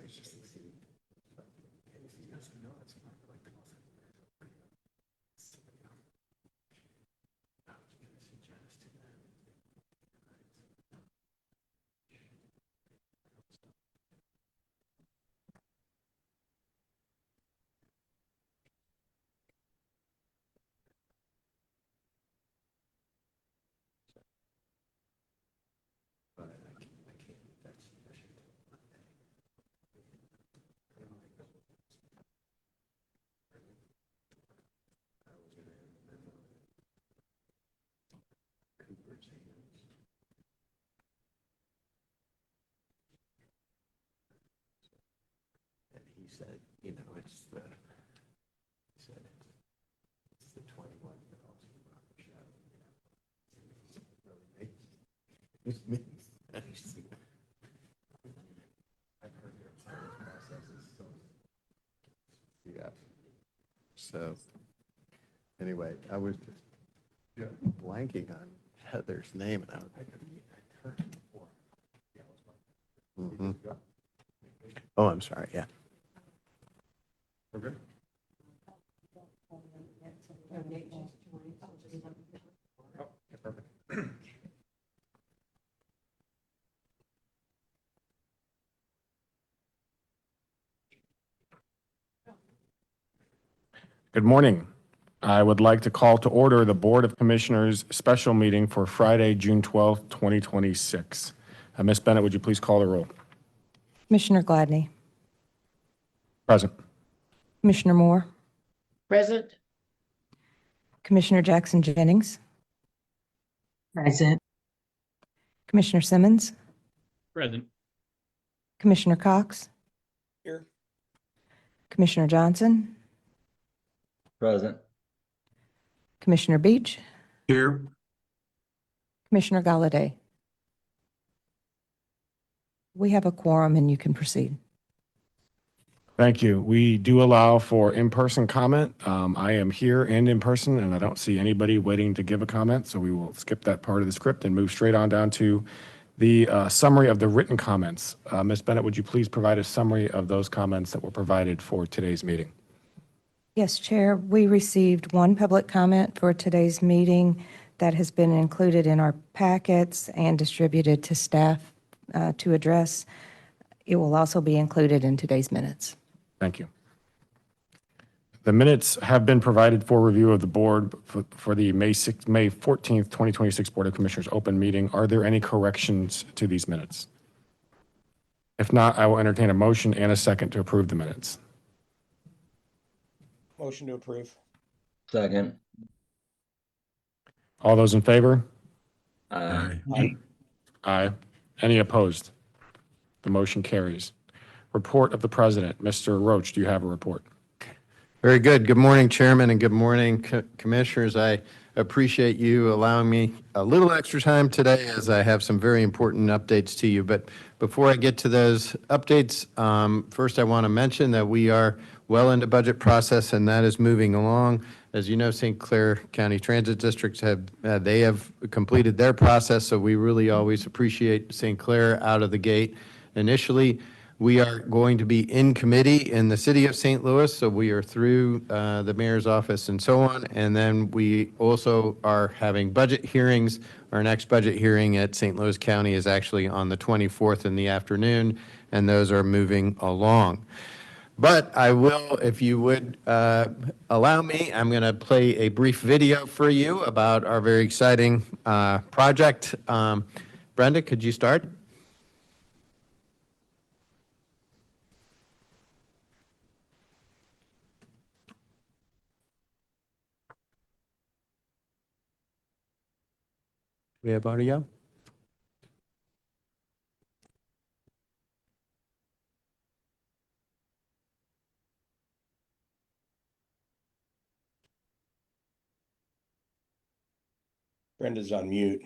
He said, you know, it's the 21 yeah. So anyway, I was just blanking on Heather's name, and I was like, I heard it before. Mhm. Oh, I'm sorry. Yeah. Okay. Good morning. I would like to call to order the Board of Commissioners special meeting for Friday, June 12th, 2026. Ms. Bennett, would you please call the roll? Commissioner Gladney. Present. Commissioner Moore. Present. Commissioner Jackson Jennings. Present. Commissioner Simmons. Present. Commissioner Cox. Here. Commissioner Johnson. Present. Commissioner Beach. Here. Commissioner Galladay. We have a quorum and you can proceed. Thank you. We do allow for in-person comment. I am here and in person, and I don't see anybody waiting to give a comment, so we will skip that part of the script and move straight on down to the summary of the written comments. Ms. Bennett, would you please provide a summary of those comments that were provided for today's meeting? Yes, Chair, we received one public comment for today's meeting that has been included in our packets and distributed to staff to address. It will also be included in today's minutes. Thank you. The minutes have been provided for review of the board for the May 14th, 2026 Board of Commissioners open meeting. Are there any corrections to these minutes? If not, I will entertain a motion and a second to approve the minutes. Motion to approve. Second. All those in favor? Aye. Aye. Any opposed? The motion carries. Report of the President. Mr. Roach, do you have a report? Very good. Good morning, Chairman, and good morning, Commissioners. I appreciate you allowing me a little extra time today as I have some very important updates to you. But before I get to those updates, first I want to mention that we are well into budget process, and that is moving along. As you know, St. Clair County Transit Districts have completed their process, so we really always appreciate St. Clair out of the gate. Initially, we are going to be in committee in the city of St. Louis, so we are through the mayor's office and so on. And then we also are having budget hearings. Our next budget hearing at St. Louis County is actually on the 24th in the afternoon, and those are moving along. But I will, if you would allow me, I'm going to play a brief video for you about our very exciting project. Brenda, could you start? We have audio? Brenda's on mute.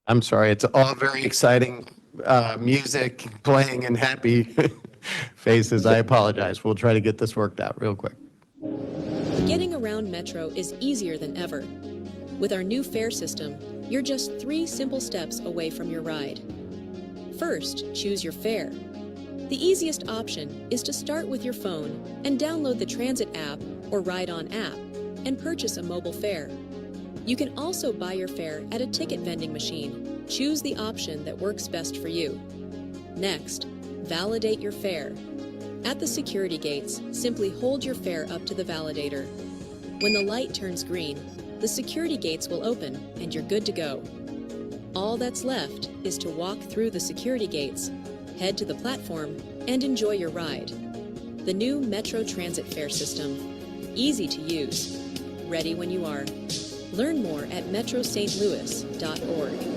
I'm sorry, it's all very exciting music playing and happy faces. I apologize. We'll try to get this worked out real quick. Getting around Metro is easier than ever. With our new fare system, You're just 3 simple steps away from your ride. First, choose your fare. The easiest option is to start with your phone and download the Transit app or Ride On app and purchase a mobile fare. You can also buy your fare at a ticket vending machine. Choose the option that works best for you. Next, validate your fare. At the security gates, simply hold your fare up to the validator. When the light turns green, the security gates will open and you're good to go. All that's left is to walk through the security gates, head to the platform, and enjoy your ride. The new Metro Transit fare system. Easy to use. Ready when you are. Learn more at metrostlouis.org.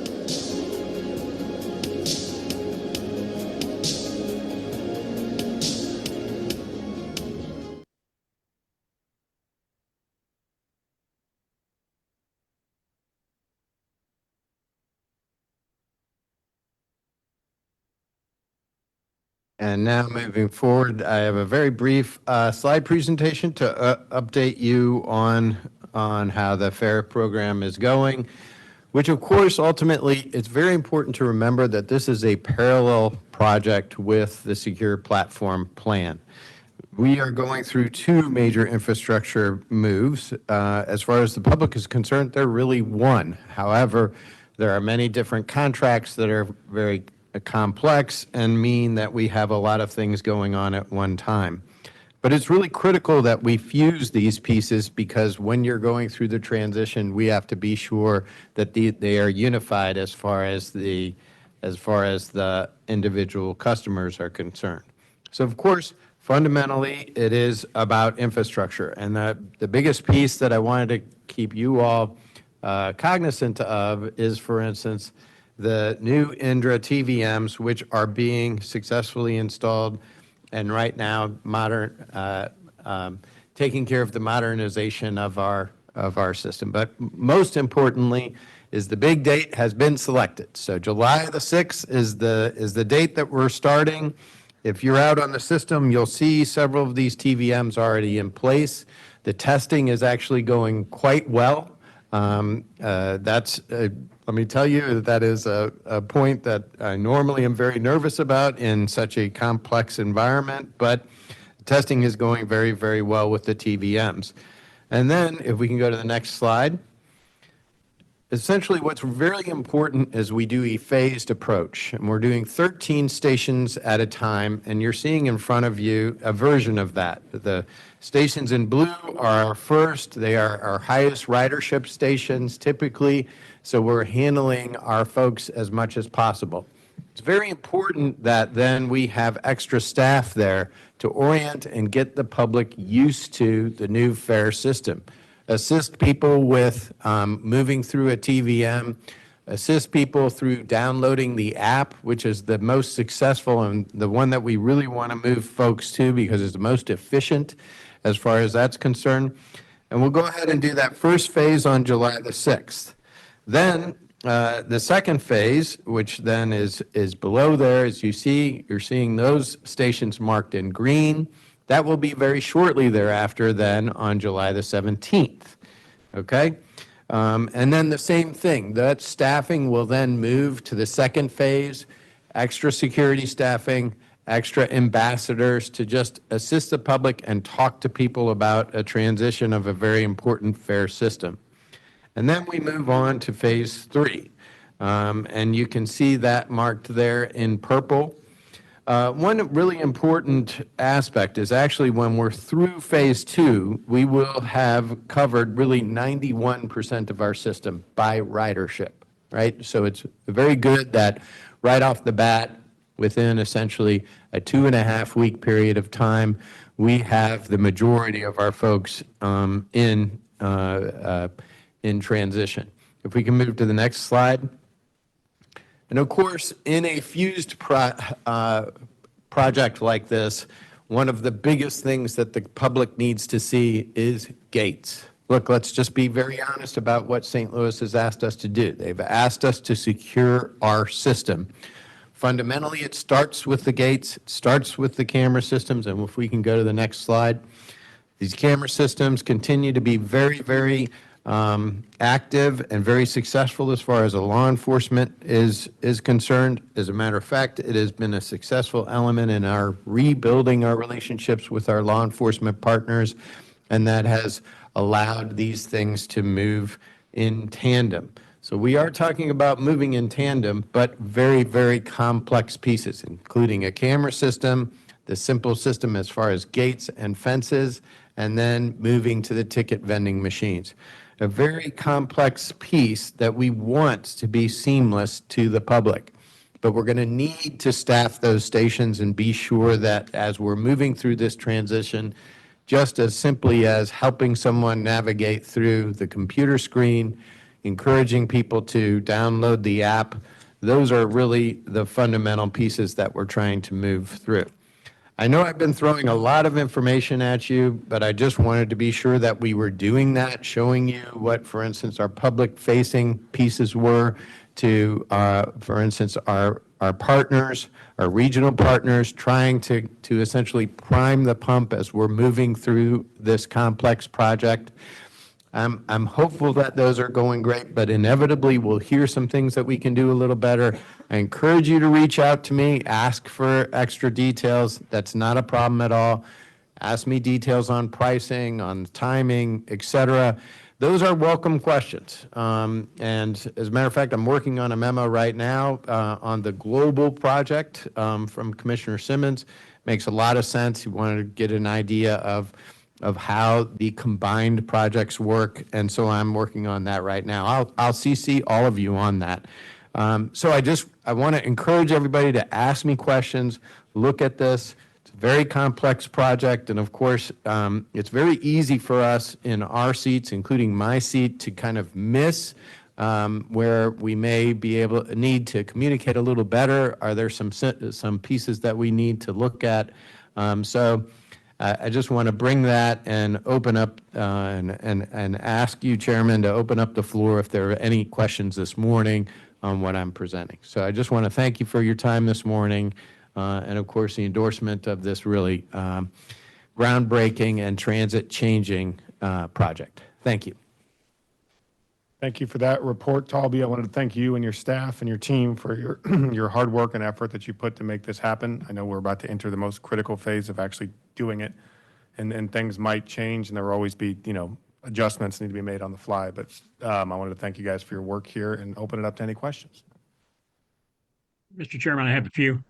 And now moving forward, I have a very brief slide presentation to update you on how the FAIR program is going, which of course ultimately it's very important to remember that this is a parallel project with the Secure Platform Plan. We are going through 2 major infrastructure moves. As far as the public is concerned, they're really one. However, there are many different contracts that are very complex and mean that we have a lot of things going on at one time. But it's really critical that we fuse these pieces because when you're going through the transition, we have to be sure that they are unified as far as the individual customers are concerned. So of course, fundamentally, it is about infrastructure. And the biggest piece that I wanted to keep you all cognizant of is, for instance, the new Indra TVMs, which are being successfully installed and right now taking care of the modernization of our system. But most importantly is the big date has been selected. So July the 6th is the date that we're starting. If you're out on the system, you'll see several of these TVMs already in place. The testing is actually going quite well. Let me tell you, that is a point that I normally am very nervous about in such a complex environment, but testing is going very, very well with the TVMs. And then, if we can go to the next slide, essentially what's very important is we do a phased approach, and we're doing 13 stations at a time, and you're seeing in front of you a version of that. The stations in blue are our first. They are our highest ridership stations typically, so we're handling our folks as much as possible. It's very important that then we have extra staff there to orient and get the public used to the new fare system. Assist people with moving through a TVM, assist people through downloading the app, which is the most successful and the one that we really want to move folks to because it's the most efficient as far as that's concerned. And we'll go ahead and do that first phase on July the 6th. Then the second phase, which then is below there, as you see, you're seeing those stations marked in green. That will be very shortly thereafter then on July the 17th, okay? And then the same thing, that staffing will then move to the second phase, extra security staffing, extra ambassadors to just assist the public and talk to people about a transition of a very important fare system. And then we move on to phase 3. And you can see that marked there in purple. One really important aspect is actually when we're through phase 2, we will have covered really 91% of our system by ridership, right? So it's very good that right off the bat, within essentially a 2.5-week period of time, we have the majority of our folks in transition. If we can move to the next slide. And of course, in a fused project like this, one of the biggest things that the public needs to see is gates. Look, let's just be very honest about what St. Louis has asked us to do. They've asked us to secure our system. Fundamentally, it starts with the gates, it starts with the camera systems, and if we can go to the next slide. These camera systems continue to be very, very active and very successful as far as a law enforcement is concerned. As a matter of fact, it has been a successful element in our rebuilding our relationships with our law enforcement partners, and that has allowed these things to move in tandem. So we are talking about moving in tandem, but very, very complex pieces, including a camera system, the simple system as far as gates and fences, and then moving to the ticket vending machines. A very complex piece that we want to be seamless to the public. But we're going to need to staff those stations and be sure that as we're moving through this transition, just as simply as helping someone navigate through the computer screen, encouraging people to download the app, those are really the fundamental pieces that we're trying to move through. I know I've been throwing a lot of information at you, but I just wanted to be sure that we were doing that, showing you what, for instance, our public-facing pieces were to, for instance, our partners, our regional partners, trying to essentially prime the pump as we're moving through this complex project. I'm hopeful that those are going great, but inevitably we'll hear some things that we can do a little better. I encourage you to reach out to me, ask for extra details. That's not a problem at all. Ask me details on pricing, on timing, et cetera. Those are welcome questions. And as a matter of fact, I'm working on a memo right now on the global project from Commissioner Simmons. Makes a lot of sense. You wanted to get an idea of how the combined projects work, and so I'm working on that right now. I'll CC all of you on that. So I want to encourage everybody to ask me questions, look at this. It's a very complex project, and of course, it's very easy for us in our seats, including my seat, to kind of miss where we may need to communicate a little better. Are there some pieces that we need to look at? I just want to bring that and open up and ask you, Chairman, to open up the floor if there are any questions this morning on what I'm presenting. So I just want to thank you for your time this morning and, of course, the endorsement of this really groundbreaking and transit-changing project. Thank you. Thank you for that report, Talby. I wanted to thank you and your staff and your team for your your hard work and effort that you put to make this happen. I know we're about to enter the most critical phase of actually doing it, and things might change, and there will always be, adjustments need to be made on the fly. But I wanted to thank you guys for your work here and open it up to any questions. Mr. Chairman, I have a few.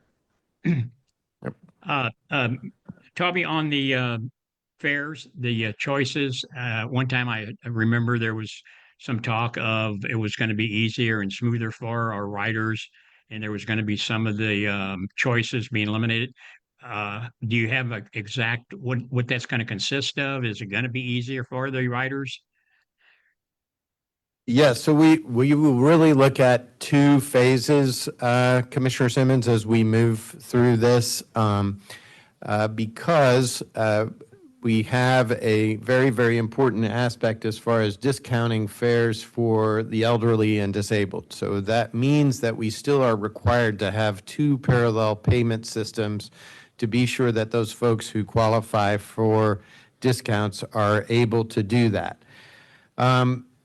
Toby, on the fares, the choices, one time I remember there was some talk of it was going to be easier and smoother for our riders, and there was going to be some of the choices being eliminated. Do you have an exact what that's going to consist of? Is it going to be easier for the riders? Yes, so we will really look at two phases, Commissioner Simmons, as we move through this, because we have a very, very important aspect as far as discounting fares for the elderly and disabled. So that means that we still are required to have two parallel payment systems to be sure that those folks who qualify for discounts are able to do that.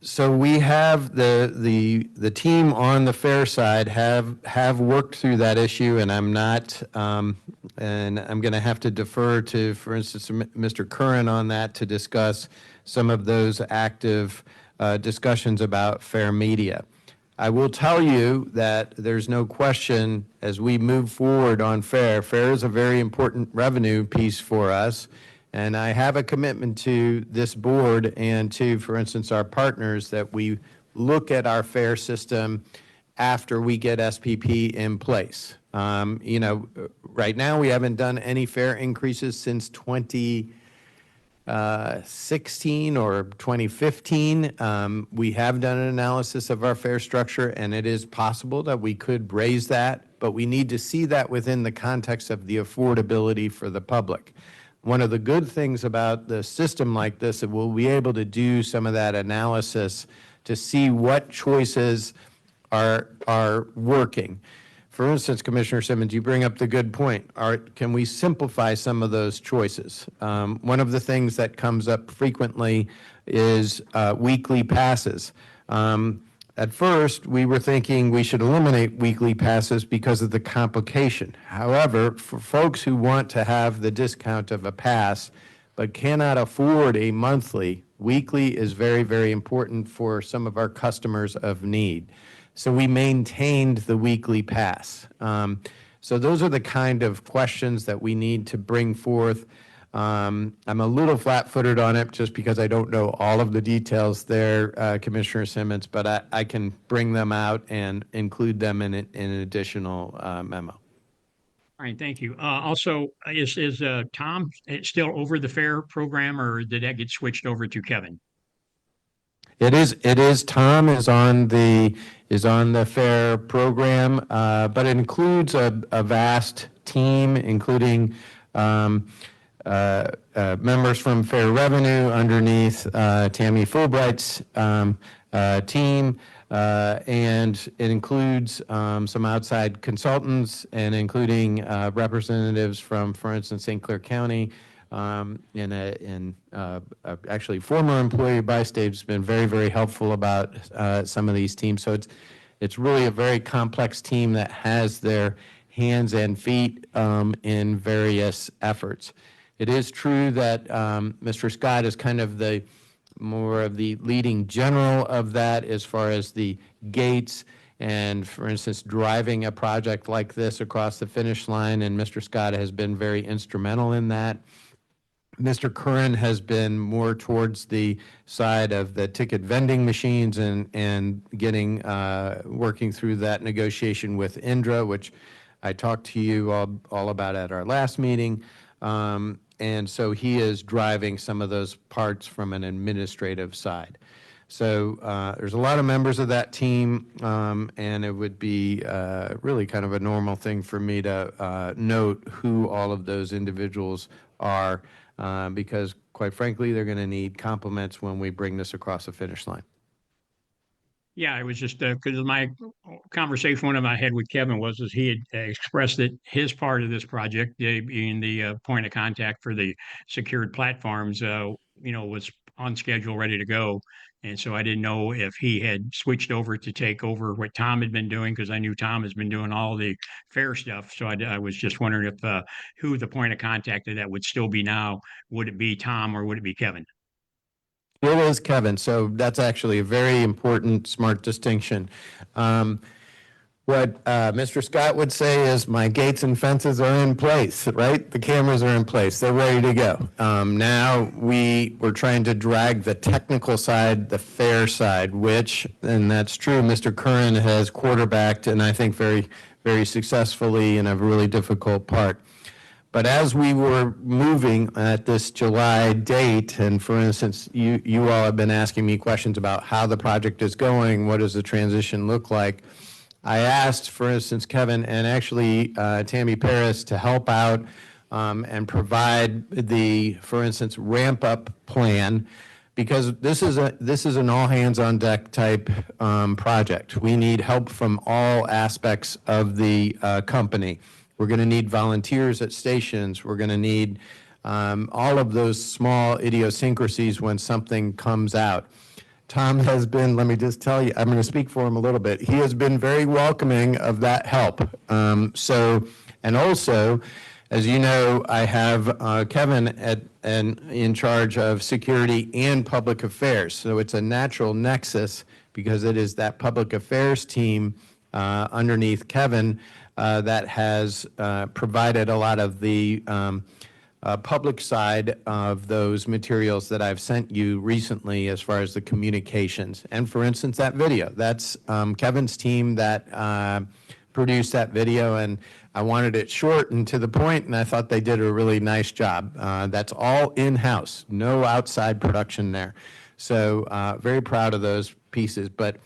So we have the team on the fare side have worked through that issue, and I'm not, and I'm going to have to defer to, for instance, Mr. Curran on that to discuss some of those active discussions about fare media. I will tell you that there's no question as we move forward on fare is a very important revenue piece for us. And I have a commitment to this board and to, for instance, our partners that we look at our fare system after we get SPP in place. Right now we haven't done any fare increases since 2016 or 2015. We have done an analysis of our fare structure, and it is possible that we could raise that, but we need to see that within the context of the affordability for the public. One of the good things about the system like this is we'll be able to do some of that analysis to see what choices are working. for instance, Commissioner Simmons, you bring up the good point. Can we simplify some of those choices? One of the things that comes up frequently is weekly passes. At first, we were thinking we should eliminate weekly passes because of the complication. However, for folks who want to have the discount of a pass but cannot afford a monthly, weekly is very, very important for some of our customers of need. So we maintained the weekly pass. So those are the kind of questions that we need to bring forth. I'm a little flat-footed on it just because I don't know all of the details there, Commissioner Simmons, but I can bring them out and include them in an additional memo. All right, thank you. Also, is Tom still over the FAIR program, or did that get switched over to Kevin? It is, Tom is on the FAIR program, but it includes a vast team, including members from Fair Revenue underneath Tammy Fulbright's team, and it includes some outside consultants, and including representatives from, for instance, St. Clair County, and actually former employee BSD has been very, very helpful about some of these teams. So it's really a very complex team that has their hands and feet in various efforts. It is true that Mr. Scott is kind of the more of the leading general of that as far as the gates and, for instance, driving a project like this across the finish line, and Mr. Scott has been very instrumental in that. Mr. Curran has been more towards the side of the ticket vending machines and getting working through that negotiation with Indra, which I talked to you all about at our last meeting. And so he is driving some of those parts from an administrative side. So there's a lot of members of that team, and it would be really kind of a normal thing for me to note who all of those individuals are, because quite frankly, they're going to need compliments when we bring this across the finish line. Yeah, it was just because my conversation one of I had with Kevin was he had expressed that his part of this project, being the point of contact for the secured platforms, was on schedule, ready to go. And so I didn't know if he had switched over to take over what Tom had been doing, because I knew Tom has been doing all the fair stuff. So I was just wondering if who the point of contact of that would still be now. Would it be Tom or would it be Kevin? It is Kevin, so that's actually a very important, smart distinction. What Mr. Scott would say is my gates and fences are in place, right? The cameras are in place. They're ready to go. Now we're trying to drag the technical side, the fair side, which, and that's true, Mr. Curran has quarterbacked, and I think very, very successfully in a really difficult part. But as we were moving at this July date, and for instance, you all have been asking me questions about how the project is going, what does the transition look like? I asked, for instance, Kevin and actually Tammy Paris to help out and provide the, for instance, ramp up plan, because this is an all hands on deck type project. We need help from all aspects of the company. We're going to need volunteers at stations. We're going to need all of those small idiosyncrasies when something comes out. Tom has been, let me just tell you, I'm going to speak for him a little bit. He has been very welcoming of that help. And also, as you know, I have Kevin in charge of security and public affairs. So it's a natural nexus because it is that public affairs team underneath Kevin that has provided a lot of the public side of those materials that I've sent you recently as far as the communications. And for instance, that video, that's Kevin's team that produced that video, and I wanted it short and to the point, and I thought they did a really nice job. That's all in-house, no outside production there. So very proud of those pieces. But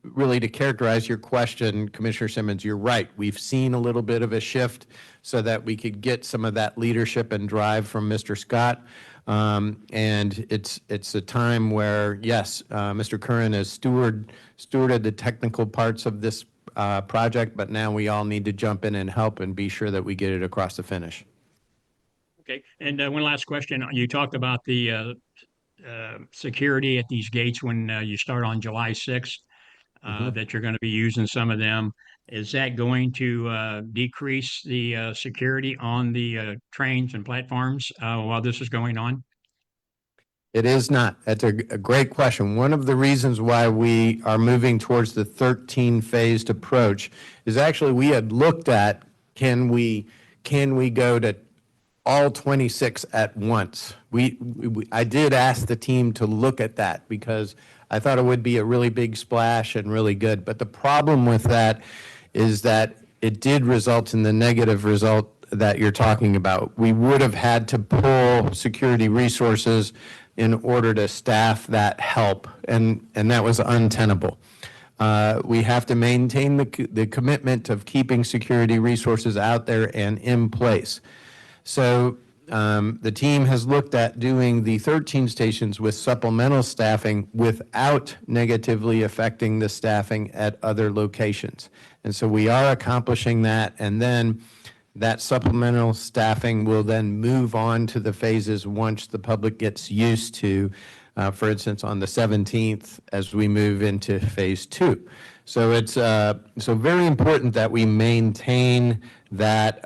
really, to characterize your question, Commissioner Simmons, you're right. We've seen a little bit of a shift so that we could get some of that leadership and drive from Mr. Scott. And it's a time where, yes, Mr. Curran has stewarded the technical parts of this project, but now we all need to jump in and help and be sure that we get it across the finish. Okay, and one last question. You talked about the security at these gates when you start on July 6th, that you're going to be using some of them. Is that going to decrease the security on the trains and platforms while this is going on? It is not. That's a great question. One of the reasons why we are moving towards the 13-phased approach is actually we had looked at, can we go to all 26 at once? I did ask the team to look at that because I thought it would be a really big splash and really good. But the problem with that is that it did result in the negative result that you're talking about. We would have had to pull security resources in order to staff that help, and that was untenable. We have to maintain the commitment of keeping security resources out there and in place. So the team has looked at doing the 13 stations with supplemental staffing without negatively affecting the staffing at other locations. And so we are accomplishing that, and then that supplemental staffing will then move on to the phases once the public gets used to, for instance, on the 17th as we move into phase 2. So it's so very important that we maintain that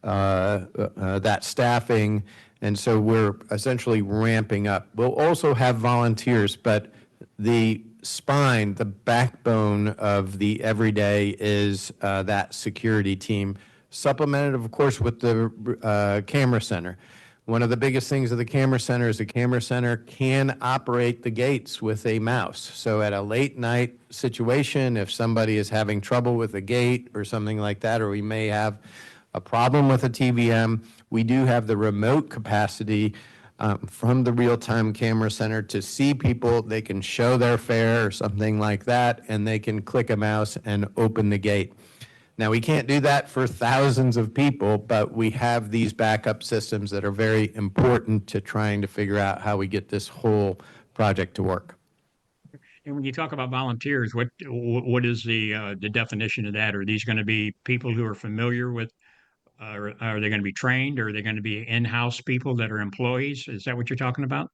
that staffing, and so we're essentially ramping up. We'll also have volunteers, but the spine, the backbone of the everyday is that security team, supplemented, of course, with the camera center. One of the biggest things of the camera center is the camera center can operate the gates with a mouse. So at a late night situation, if somebody is having trouble with a gate or something like that, or we may have a problem with a TVM, we do have the remote capacity from the real-time camera center to see people. They can show their fare or something like that, and they can click a mouse and open the gate. Now, we can't do that for thousands of people, but we have these backup systems that are very important to trying to figure out how we get this whole project to work. And when you talk about volunteers, what is the definition of that? Are these going to be people who are familiar with, are they going to be trained, or are they going to be in-house people that are employees? Is that what you're talking about?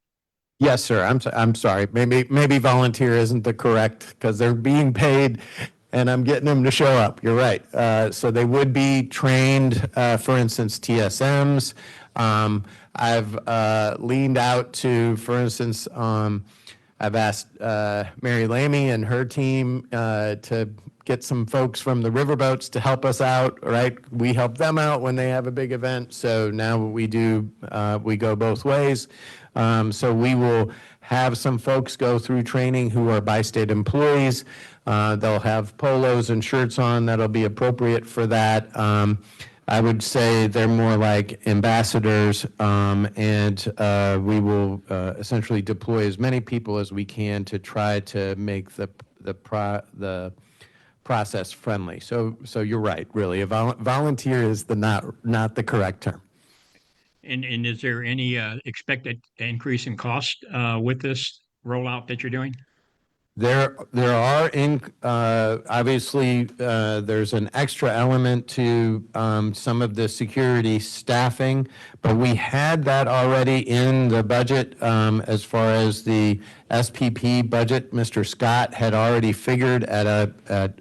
Yes, sir. I'm sorry. Maybe volunteer isn't the correct, because they're being paid and I'm getting them to show up. You're right. So they would be trained, for instance, TSMs. I've leaned out to, for instance, I've asked Mary Lamy and her team to get some folks from the riverboats to help us out, right? We help them out when they have a big event. So now we do, we go both ways. So we will have some folks go through training who are bi-state employees. They'll have polos and shirts on that'll be appropriate for that. I would say they're more like ambassadors, and we will essentially deploy as many people as we can to try to make the process friendly. So you're right, really. A volunteer is not the correct term. And is there any expected increase in cost with this rollout that you're doing? There are obviously there's an extra element to some of the security staffing, but we had that already in the budget as far as the SPP budget. Mr. Scott had already figured at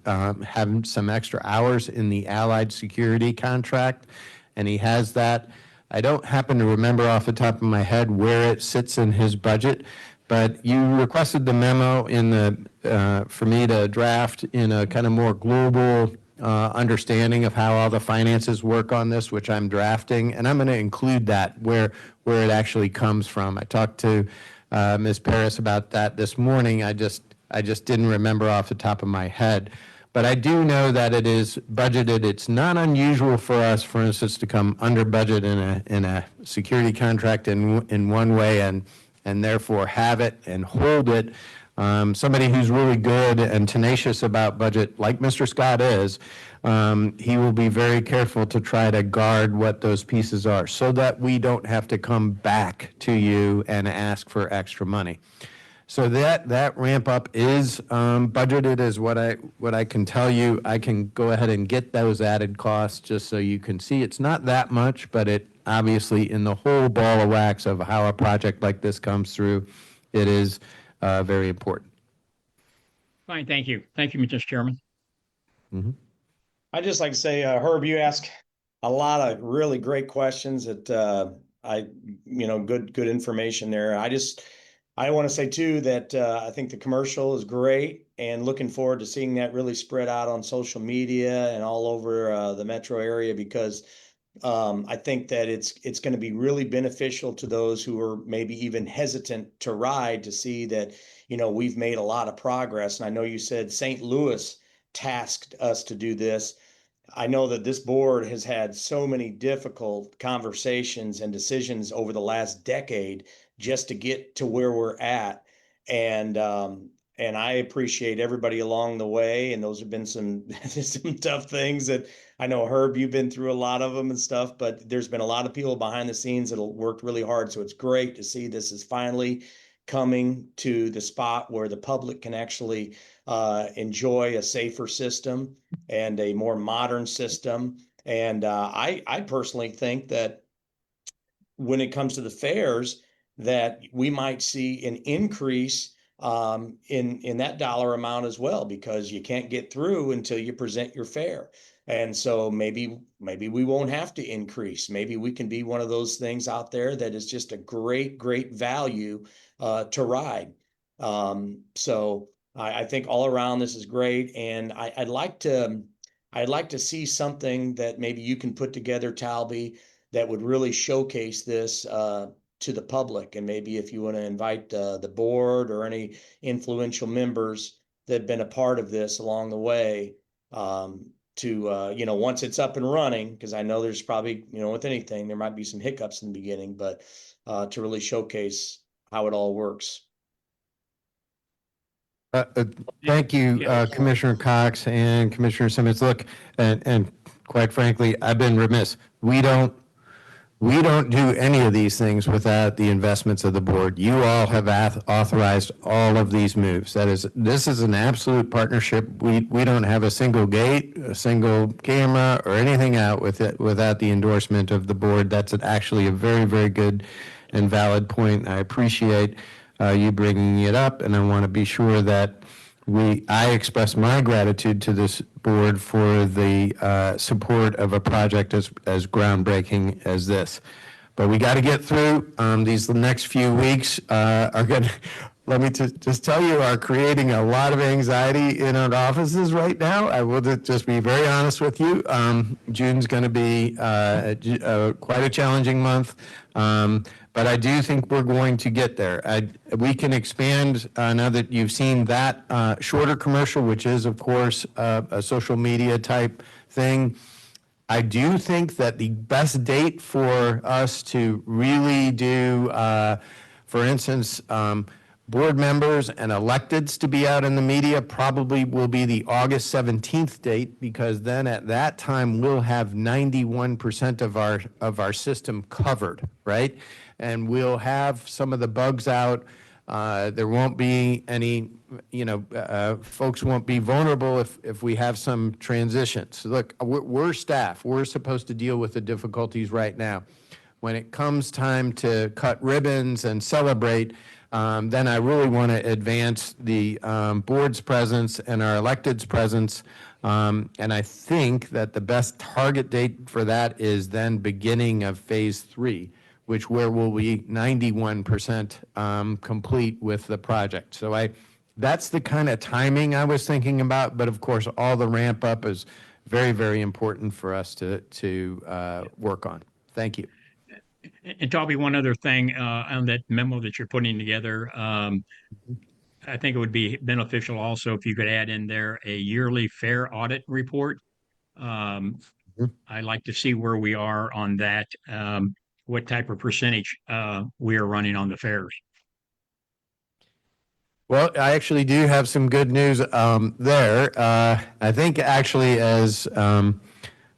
having some extra hours in the Allied Security contract, and he has that. I don't happen to remember off the top of my head where it sits in his budget, but you requested the memo in the for me to draft in a kind of more global understanding of how all the finances work on this, which I'm drafting, and I'm going to include that where it actually comes from. I talked to Ms. Paris about that this morning. I just didn't remember off the top of my head. But I do know that it is budgeted. It's not unusual for us, for instance, to come under budget in a security contract in one way and therefore have it and hold it. Somebody who's really good and tenacious about budget, like Mr. Scott is, he will be very careful to try to guard what those pieces are so that we don't have to come back to you and ask for extra money. So that ramp up is budgeted as what I can tell you. I can go ahead and get those added costs just so you can see. It's not that much, but it obviously in the whole ball of wax of how a project like this comes through, it is very important. Fine, thank you. Thank you, Mr. Chairman. I'd just like to say, Herb, you ask a lot of really great questions that good information there. I want to say too that I think the commercial is great and looking forward to seeing that really spread out on social media and all over the metro area because I think that it's going to be really beneficial to those who are maybe even hesitant to ride to see that, we've made a lot of progress. And I know you said St. Louis tasked us to do this. I know that this board has had so many difficult conversations and decisions over the last decade just to get to where we're at. And I appreciate everybody along the way. And those have been some tough things that I know, Herb, you've been through a lot of them and stuff, but there's been a lot of people behind the scenes that worked really hard. So it's great to see this is finally coming to the spot where the public can actually enjoy a safer system and a more modern system. And I personally think that when it comes to the fares, that we might see an increase in that dollar amount as well, because you can't get through until you present your fare. And so maybe we won't have to increase. Maybe we can be one of those things out there that is just a great value to ride. So I think all around this is great, and I'd like to see something that maybe you can put together, Talby, that would really showcase this to the public. And maybe if you want to invite the board or any influential members that have been a part of this along the way to once it's up and running, because I know there's probably, with anything, there might be some hiccups in the beginning, but to really showcase how it all works. Thank you, Yeah. Commissioner Cox and Commissioner Simmons. Look, and quite frankly, I've been remiss. We don't do any of these things without the investments of the board. You all have authorized all of these moves. This is an absolute partnership. We don't have a single gate, a single camera, or anything out with it without the endorsement of the board. That's actually a very good and valid point. I appreciate you bringing it up, and I want to be sure that I express my gratitude to this board for the support of a project as groundbreaking as this. But we got to get through. These next few weeks are going to, let me just tell you, are creating a lot of anxiety in our offices right now. I will just be very honest with you. June's going to be quite a challenging month. But I do think we're going to get there. We can expand now that you've seen that shorter commercial, which is, of course, a social media type thing. I do think that the best date for us to really do, for instance, board members and electeds to be out in the media probably will be the August 17th date, because then at that time we'll have 91% of our system covered, right? And we'll have some of the bugs out. There won't be any, folks won't be vulnerable if we have some transitions. Look, we're staff. We're supposed to deal with the difficulties right now. When it comes time to cut ribbons and celebrate, then I really want to advance the board's presence and our electeds' presence. And I think that the best target date for that is then beginning of phase 3, where we'll be 91% complete with the project. So that's the kind of timing I was thinking about. But of course, all the ramp up is very important for us to work on. Thank you. And Toby, one other thing on that memo that you're putting together, I think it would be beneficial also if you could add in there a yearly fare audit report. I'd like to see where we are on that, what type of percentage we are running on the fares. Well, I actually do have some good news there. I think actually, as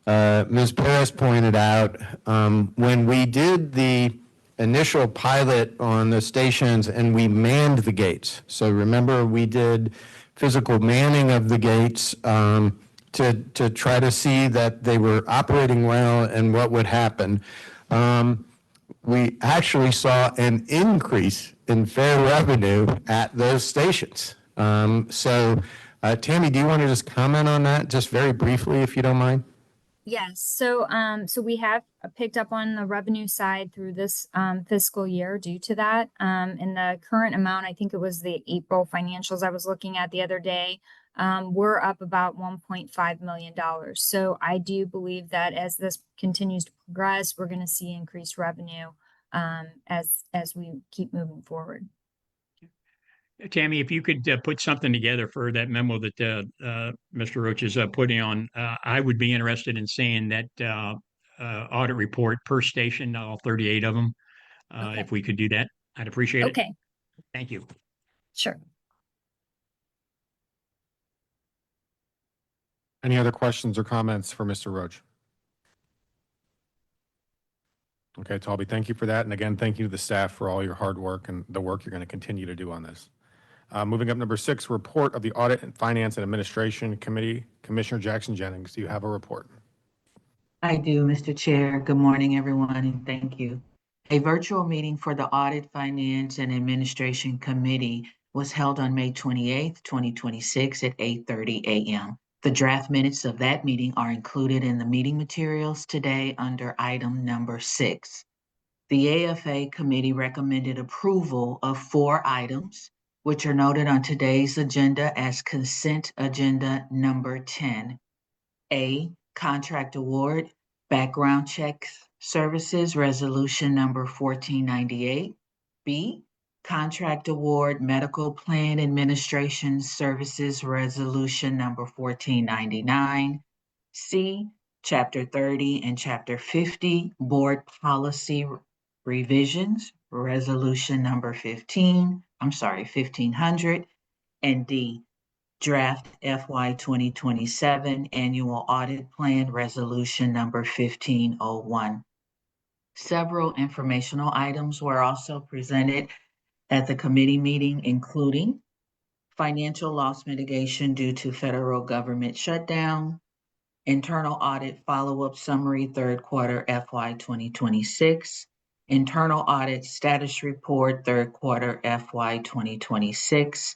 Ms. Paris pointed out, when we did the initial pilot on the stations and we manned the gates. So remember, we did physical manning of the gates to try to see that they were operating well and what would happen. We actually saw an increase in fare revenue at those stations. Tammy, do you want to just comment on that just very briefly, if you don't mind? Yes, so we have picked up on the revenue side through this fiscal year due to that. And the current amount, I think it was the April financials I was looking at the other day, we're up about $1.5 million. So I do believe that as this continues to progress, we're going to see increased revenue as we keep moving forward. Tammy, if you could put something together for that memo that Mr. Roach is putting on, I would be interested in seeing that audit report per station, all 38 of them. Okay. If we could do that, I'd appreciate it. Okay, Thank you. sure. Any other questions or comments for Mr. Roach? Okay, Talby, thank you for that. And again, thank you to the staff for all your hard work and the work you're going to continue to do on this. Moving up, number 6, report of the Audit and Finance and Administration Committee. Commissioner Jackson Jennings, do you have a report? I do, Mr. Chair. Good morning, everyone, and thank you. A virtual meeting for the Audit, Finance, and Administration Committee was held on May 28th, 2026 at 8:30 a.m. The draft minutes of that meeting are included in the meeting materials today under item number 6. The AFA committee recommended approval of 4 items, which are noted on today's agenda as consent agenda number 10. A, contract award, background checks services, resolution number 1498. B, contract award, medical plan administration services, resolution number 1499. C, chapter 30 and chapter 50, board policy revisions, resolution number 1500, and D, draft FY 2027 annual audit plan, resolution number 1501. Several informational items were also presented at the committee meeting, including financial loss mitigation due to federal government shutdown, internal audit follow-up summary, third quarter FY 2026, internal audit status report, third quarter FY 2026,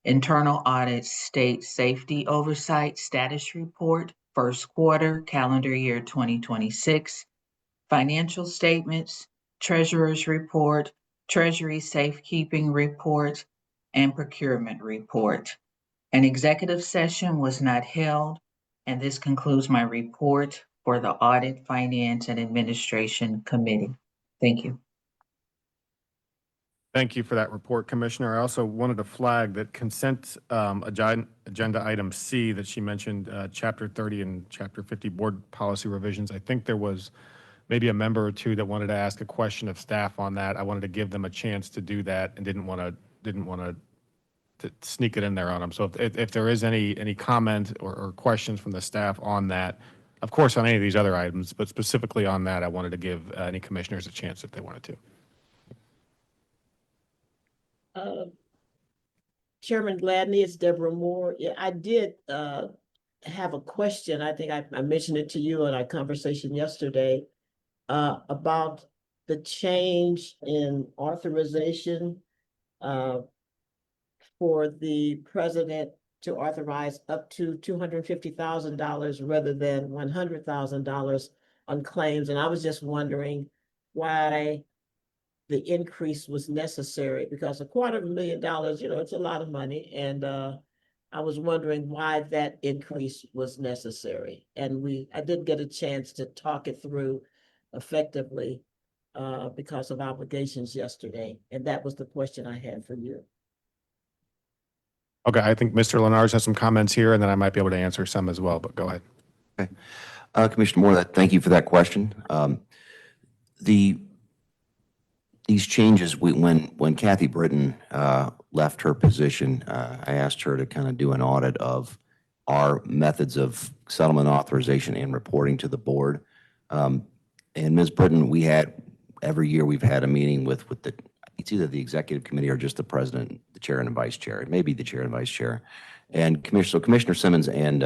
internal audit state safety oversight status report, first quarter calendar year 2026, financial statements, treasurer's report, treasury safekeeping report, and procurement report. An executive session was not held, and this concludes my report for the Audit, Finance, and Administration Committee. Thank you. Thank you for that report, Commissioner. I also wanted to flag that consent agenda item C that she mentioned, Chapter 30 and Chapter 50 board policy revisions. I think there was maybe a member or two that wanted to ask a question of staff on that. I wanted to give them a chance to do that and didn't want to sneak it in there on them. So if there is any comment or questions from the staff on that, of course on any of these other items, but specifically on that, I wanted to give any commissioners a chance if they wanted to. Chairman Gladney, it's Deborah Moore. Yeah, I did have a question. I think I mentioned it to you in our conversation yesterday about the change in authorization for the president to authorize up to $250,000 rather than $100,000 on claims. And I was just wondering why the increase was necessary, because $250,000, it's a lot of money. And I was wondering why that increase was necessary. And I did get a chance to talk it through effectively because of obligations yesterday. And that was the question I had for you. Okay, I think Mr. Lenars has some comments here, and then I might be able to answer some as well, but go ahead. Okay. Commissioner Moore, thank you for that question. These changes, when Kathy Britton left her position, I asked her to kind of do an audit of our methods of settlement authorization and reporting to the board. And Ms. Britton, we had every year we've had a meeting with the, it's either the executive committee or just the president, the chair and the vice chair. It may be the chair and vice chair. And Commissioner Simmons and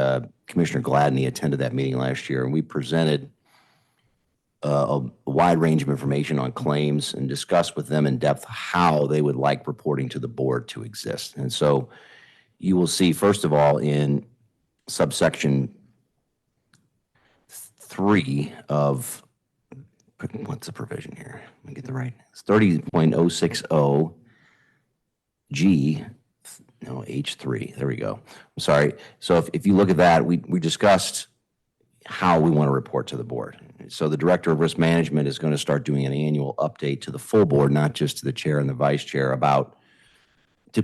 Commissioner Gladney attended that meeting last year, and we presented a wide range of information on claims and discussed with them in depth how they would like reporting to the board to exist. And so you will see, first of all, in subsection 3 of, what's the provision here? Let me get the right. It's 30.060 G, no, H3. There we go. I'm sorry. So if you look at that, we discussed how we want to report to the board. So the Director of Risk Management is going to start doing an annual update to the full board, not just to the chair and the vice chair, about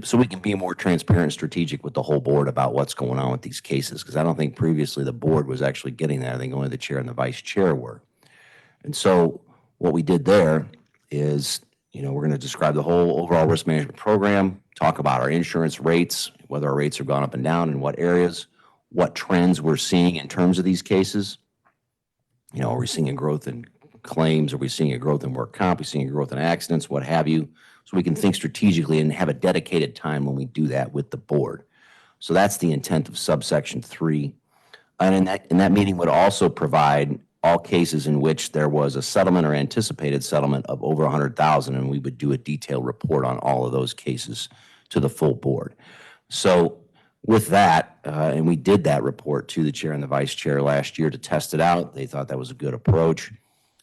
so we can be more transparent and strategic with the whole board about what's going on with these cases. Because I don't think previously the board was actually getting that. I think only the chair and the vice chair were. And so what we did there is, we're going to describe the whole overall risk management program, talk about our insurance rates, whether our rates have gone up and down in what areas, what trends we're seeing in terms of these cases. Are we seeing a growth in claims? Are we seeing a growth in work comp? Are we seeing a growth in accidents? What have you? So we can think strategically and have a dedicated time when we do that with the board. So that's the intent of subsection 3. And in that meeting would also provide all cases in which there was a settlement or anticipated settlement of over 100,000, and we would do a detailed report on all of those cases to the full board. So with that, and we did that report to the chair and the vice chair last year to test it out. They thought that was a good approach.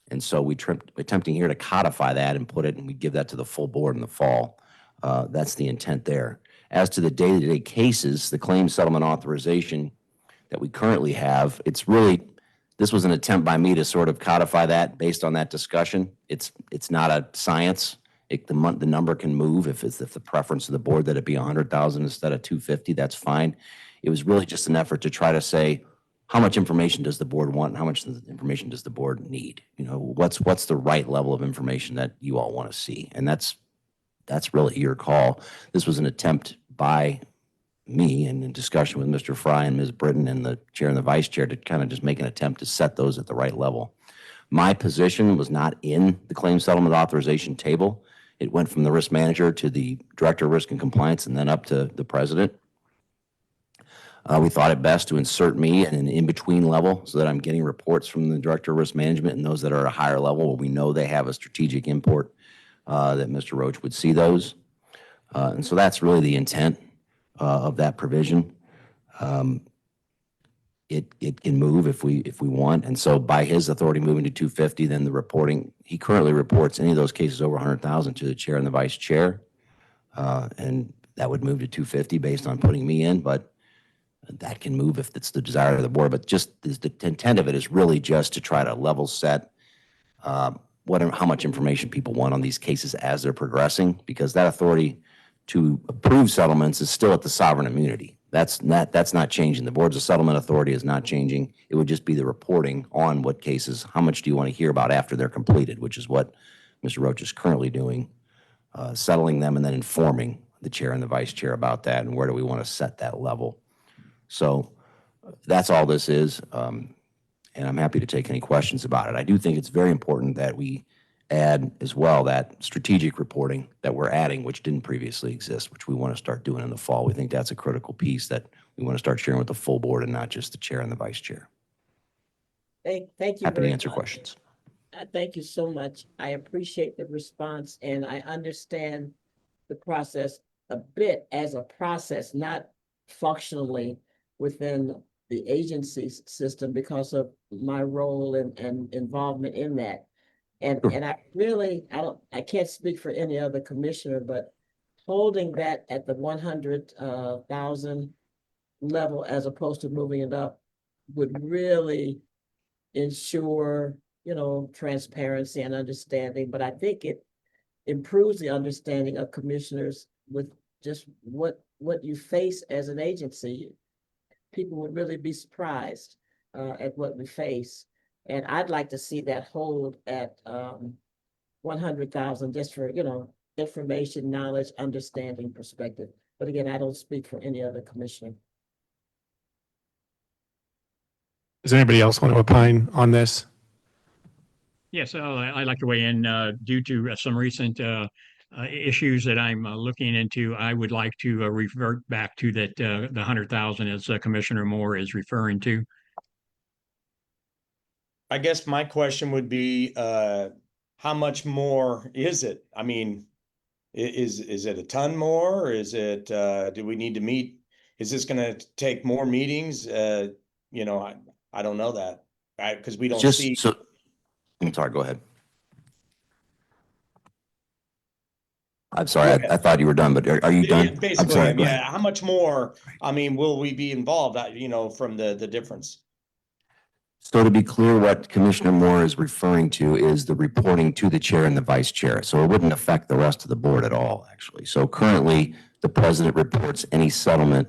And so we're attempting here to codify that and put it, and we give that to the full board in the fall. That's the intent there. As to the day-to-day cases, the claim settlement authorization that we currently have, it's really, this was an attempt by me to sort of codify that based on that discussion. It's not a science. The number can move if the preference of the board that it be 100,000 instead of 250, that's fine. It was really just an effort to try to say, how much information does the board want and how much information does the board need? What's the right level of information that you all want to see? And that's really your call. This was an attempt by me and in discussion with Mr. Fry and Ms. Britton and the chair and the vice chair to kind of just make an attempt to set those at the right level. My position was not in the claim settlement authorization table. It went from the risk manager to the director of risk and compliance and then up to the president. We thought it best to insert me at an in-between level so that I'm getting reports from the director of risk management and those that are at a higher level where we know they have a strategic import, that Mr. Roach would see those. And so that's really the intent of that provision. It can move if we want. And so by his authority moving to 250, then the reporting, he currently reports any of those cases over 100,000 to the chair and the vice chair. And that would move to 250 based on putting me in, but that can move if it's the desire of the board. But just the intent of it is really just to try to level set how much information people want on these cases as they're progressing, because that authority to approve settlements is still at the sovereign immunity. That's not changing. The board's settlement authority is not changing. It would just be the reporting on what cases, how much do you want to hear about after they're completed, which is what Mr. Roach is currently doing, settling them and then informing the chair and the vice chair about that and where do we want to set that level. So that's all this is, and I'm happy to take any questions about it. I do think it's very important that we add as well that strategic reporting that we're adding, which didn't previously exist, which we want to start doing in the fall. We think that's a critical piece that we want to start sharing with the full board and not just the chair and the vice chair. Thank you. Happy to very answer much. questions. Thank you so much. I appreciate the response and I understand the process a bit as a process, not functionally within the agency's system because of my role and involvement in that. And Sure. and I can't speak for any other commissioner, but holding that at the 100,000 level as opposed to moving it up would really ensure, transparency and understanding. But I think it improves the understanding of commissioners with just what you face as an agency. People would really be surprised at what we face. And I'd like to see that hold at 100,000 just for, information, knowledge, understanding perspective. But again, I don't speak for any other commissioner. Does anybody else want to opine on this? Yes, I'd like to weigh in due to some recent issues that I'm looking into. I would like to revert back to that the 100,000 as Commissioner Moore is referring to. I guess my question would be, how much more is it? I mean, is it a ton more? Or is it, do we need to meet? Is this gonna take more meetings? You know, I don't know that. Because we don't see. Just so, I'm sorry, go ahead. I'm sorry, I thought you were done, but are you done? I'm Basically, sorry, go yeah. ahead. How much more, I mean, will we be involved, you know, from the difference? So to be clear, what Commissioner Moore is referring to is the reporting to the chair and the vice chair. So it wouldn't affect the rest of the board at all, actually. So currently, the president reports any settlement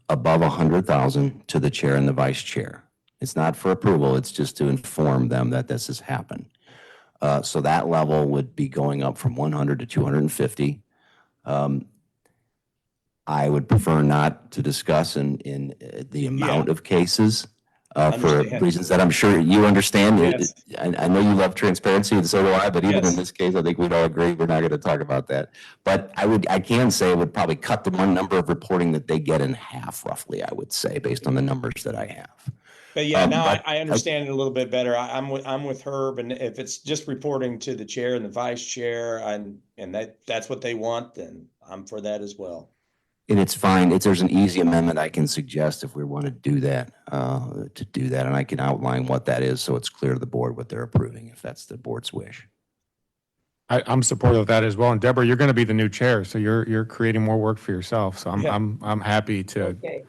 above 100,000 to the chair and the vice chair. It's not for approval, it's just to inform them that this has happened. So that level would be going up from 100 to 250. I would prefer not to discuss in the amount of cases for Understand. reasons that I'm sure you understand. Yes. I know you love transparency, and so do I, but even in Yes. this case, I think we'd all agree we're not going to talk about that. But I can say it would probably cut the one number of reporting that they get in half, roughly, I would say, based on the numbers that I have. But yeah, now but I understand it a little bit better. I'm with Herb, and if it's just reporting to the chair and the vice chair, and that's what they want, then I'm for that as well. And it's fine. There's an easy amendment I can suggest if we want to do that, and I can outline what that is so it's clear to the board what they're approving, if that's the board's wish. I'm supportive of that as well. And Deborah, you're going to be the new chair, so you're creating more work for yourself. So Yeah. I'm happy to Okay.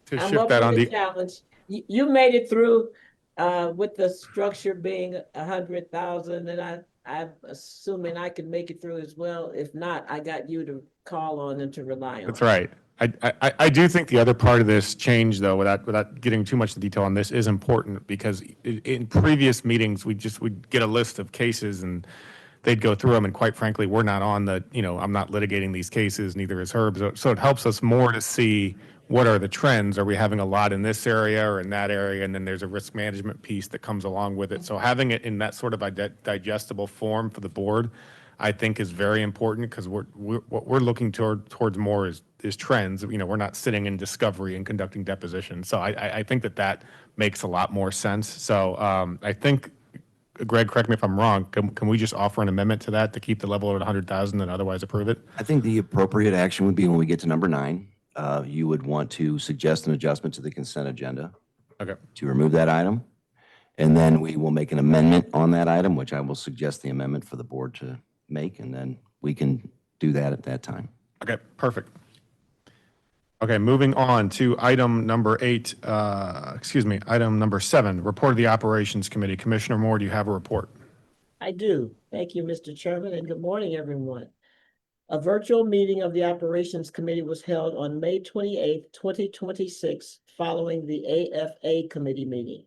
to I'm shift up that for on the the. challenge. You made it through with the structure being 100,000, and I'm assuming I can make it through as well. If not, I got you to call on and to rely on. That's right. I do think the other part of this change, though, without getting too much detail on this, is important because in previous meetings, we'd get a list of cases and they'd go through them. And quite frankly, we're not on the, I'm not litigating these cases, neither is Herb. So it helps us more to see what are the trends. Are we having a lot in this area or in that area? And then there's a risk management piece that comes along with it. So having it in that sort of a digestible form for the board, I think is very important because what we're looking towards more is trends. We're not sitting in discovery and conducting depositions. So I think that makes a lot more sense. So I think, Greg, correct me if I'm wrong, can we just offer an amendment to that to keep the level at 100,000 and otherwise approve it? I think the appropriate action would be when we get to number 9. You would want to suggest an adjustment to the consent agenda Okay. to remove that item. And then we will make an amendment on that item, which I will suggest the amendment for the board to make, and then we can do that at that time. Okay, perfect. Okay, moving on to item number 8, item number 7, report of the Operations Committee. Commissioner Moore, do you have a report? I do. Thank you, Mr. Chairman, and good morning, everyone. A virtual meeting of the Operations Committee was held on May 28th, 2026, following the AFA committee meeting.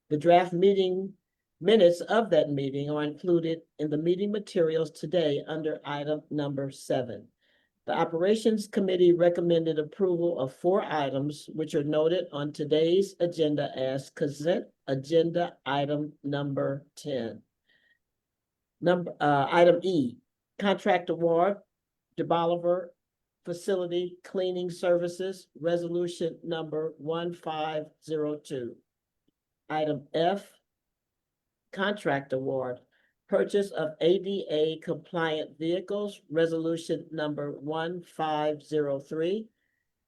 The draft meeting minutes of that meeting are included in the meeting materials today under item number 7. The Operations Committee recommended approval of 4 items, which are noted on today's agenda as consent agenda item number 10. Item E, contract award, DeBolivar Facility Cleaning Services, resolution number 1502. Item F, contract award, purchase of ADA compliant vehicles, resolution number 1503.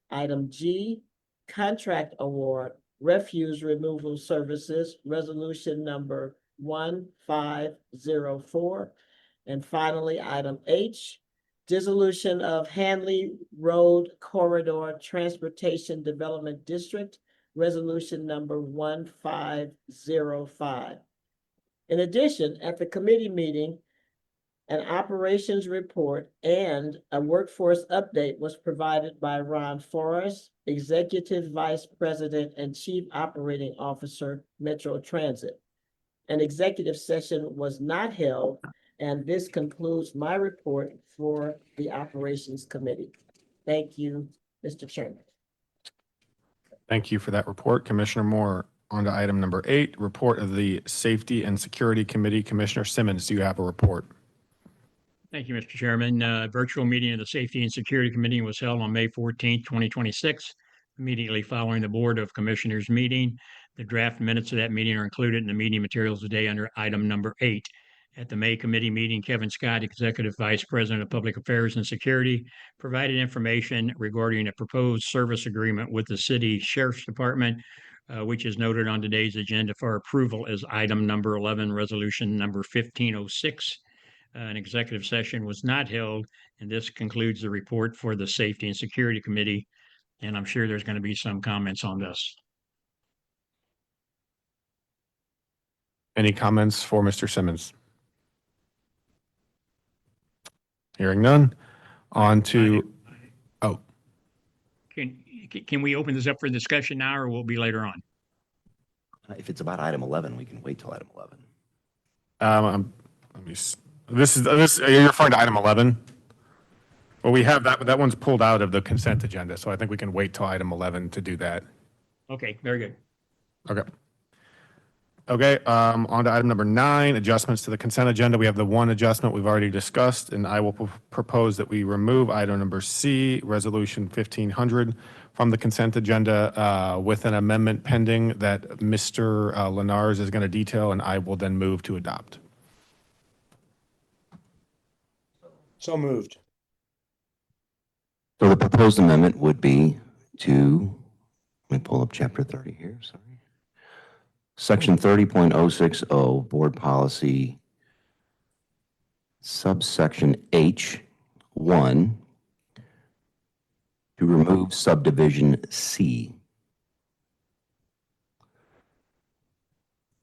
Item G, contract award, refuse removal services, resolution number 1504. And finally, item H, dissolution of Hanley Road Corridor Transportation Development District, resolution number 1505. In addition, at the committee meeting, an operations report and a workforce update was provided by Ron Forrest, Executive Vice President and Chief Operating Officer, Metro Transit. An executive session was not held, and this concludes my report for the Operations Committee. Thank you, Mr. Chairman. Thank you for that report, Commissioner Moore. On to item number 8, report of the Safety and Security Committee. Commissioner Simmons, do you have a report? Thank you, Mr. Chairman. Virtual meeting of the Safety and Security Committee was held on May 14th, 2026, immediately following the Board of Commissioners meeting. The draft minutes of that meeting are included in the meeting materials today under item number 8. At the May committee meeting, Kevin Scott, Executive Vice President of Public Affairs and Security, provided information regarding a proposed service agreement with the City Sheriff's Department, which is noted on today's agenda for approval as item number 11, resolution number 1506. An executive session was not held, and this concludes the report for the Safety and Security Committee. And I'm sure there's going to be some comments on this. Any comments for Mr. Simmons? Hearing none. On to, oh, Can we open this up for discussion now, or will it be later on? If it's about item 11, we can wait till item 11. let me, this, you're referring to item 11? Well, we have that one's pulled out of the consent agenda, so I think we can wait till item 11 to do that. Okay, very good. Okay. Okay, on to item number 9, adjustments to the consent agenda. We have the one adjustment we've already discussed, and I will propose that we remove item number C, resolution 1500, from the consent agenda with an amendment pending that Mr. Lenars is going to detail, and I will then move to adopt. So moved. So the proposed amendment would be to, let me pull up chapter 30 here, sorry. Section 30.060, board policy, subsection H1, to remove subdivision C.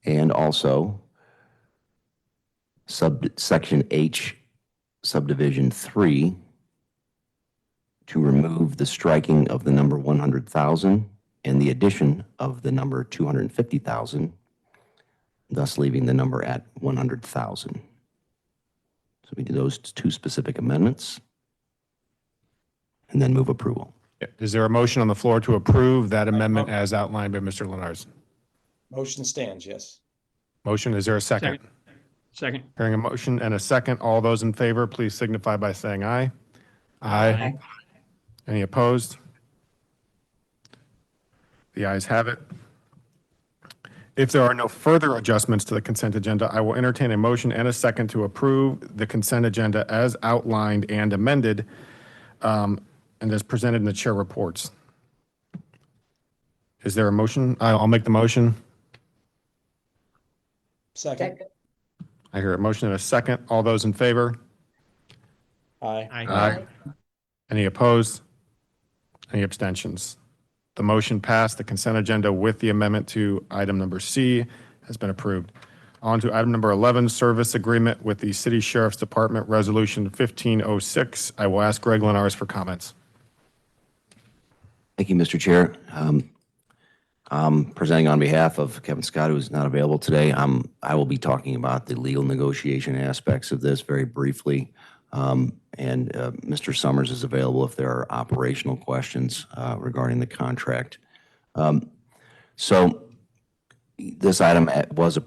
And also subsection H, subdivision 3, to remove the striking of the number 100,000 and the addition of the number 250,000, thus leaving the number at 100,000. So we do those two specific amendments and then move approval. Is there a motion on the floor to approve that amendment as outlined by Mr. Lenars? Motion stands, yes. Motion, is there a second? Second. Hearing a motion and a second, all those in favor, please signify by saying aye. Aye. Any opposed? The ayes have it. If there are no further adjustments to the consent agenda, I will entertain a motion and a second to approve the consent agenda as outlined and amended, and as presented in the chair reports. Is there a motion? I'll make the motion. Second. I hear a motion and a second. All those in favor? Aye. Aye. Any opposed? Any abstentions? The motion passed. The consent agenda with the amendment to item number C has been approved. On to item number 11, service agreement with the City Sheriff's Department, resolution 1506. I will ask Greg Lenars for comments. Thank you, Mr. Chair. I'm presenting on behalf of Kevin Scott, who is not available today. I will be talking about the legal negotiation aspects of this very briefly. And Mr. Summers is available if there are operational questions regarding the contract. So this item was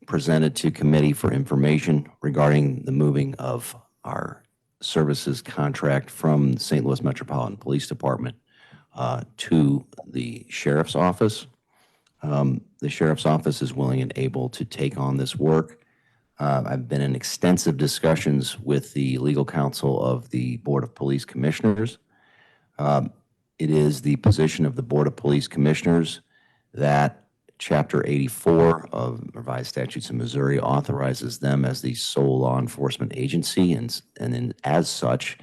presented to committee for information regarding the moving of our services contract from the St. Louis Metropolitan Police Department to the Sheriff's Office. The Sheriff's Office is willing and able to take on this work. I've been in extensive discussions with the legal counsel of the Board of Police Commissioners. It is the position of the Board of Police Commissioners that Chapter 84 of Revised Statutes of Missouri authorizes them as the sole law enforcement agency, and then as such,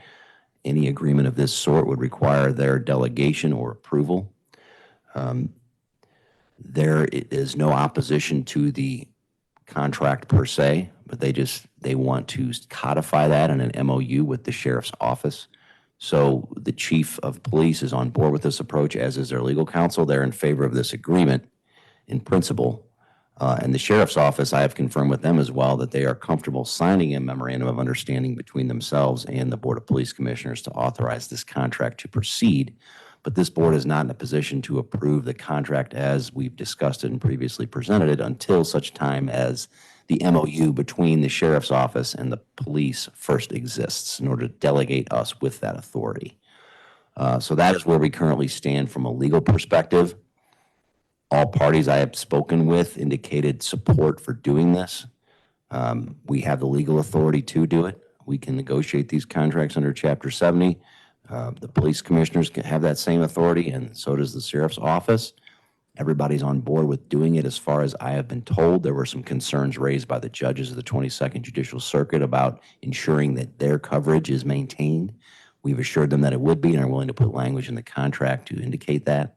any agreement of this sort would require their delegation or approval. There is no opposition to the contract per se, but they want to codify that in an MOU with the Sheriff's Office. So the Chief of Police is on board with this approach, as is their legal counsel. They're in favor of this agreement in principle. And the Sheriff's Office, I have confirmed with them as well that they are comfortable signing a memorandum of understanding between themselves and the Board of Police Commissioners to authorize this contract to proceed. But this board is not in a position to approve the contract as we've discussed it and previously presented it until such time as the MOU between the sheriff's office and the police first exists in order to delegate us with that authority. So that is where we currently stand from a legal perspective. All parties I have spoken with indicated support for doing this. We have the legal authority to do it. We can negotiate these contracts under Chapter 70. The police commissioners can have that same authority, and so does the sheriff's office. Everybody's on board with doing it as far as I have been told. There were some concerns raised by the judges of the 22nd Judicial Circuit about ensuring that their coverage is maintained. We've assured them that it would be and are willing to put language in the contract to indicate that.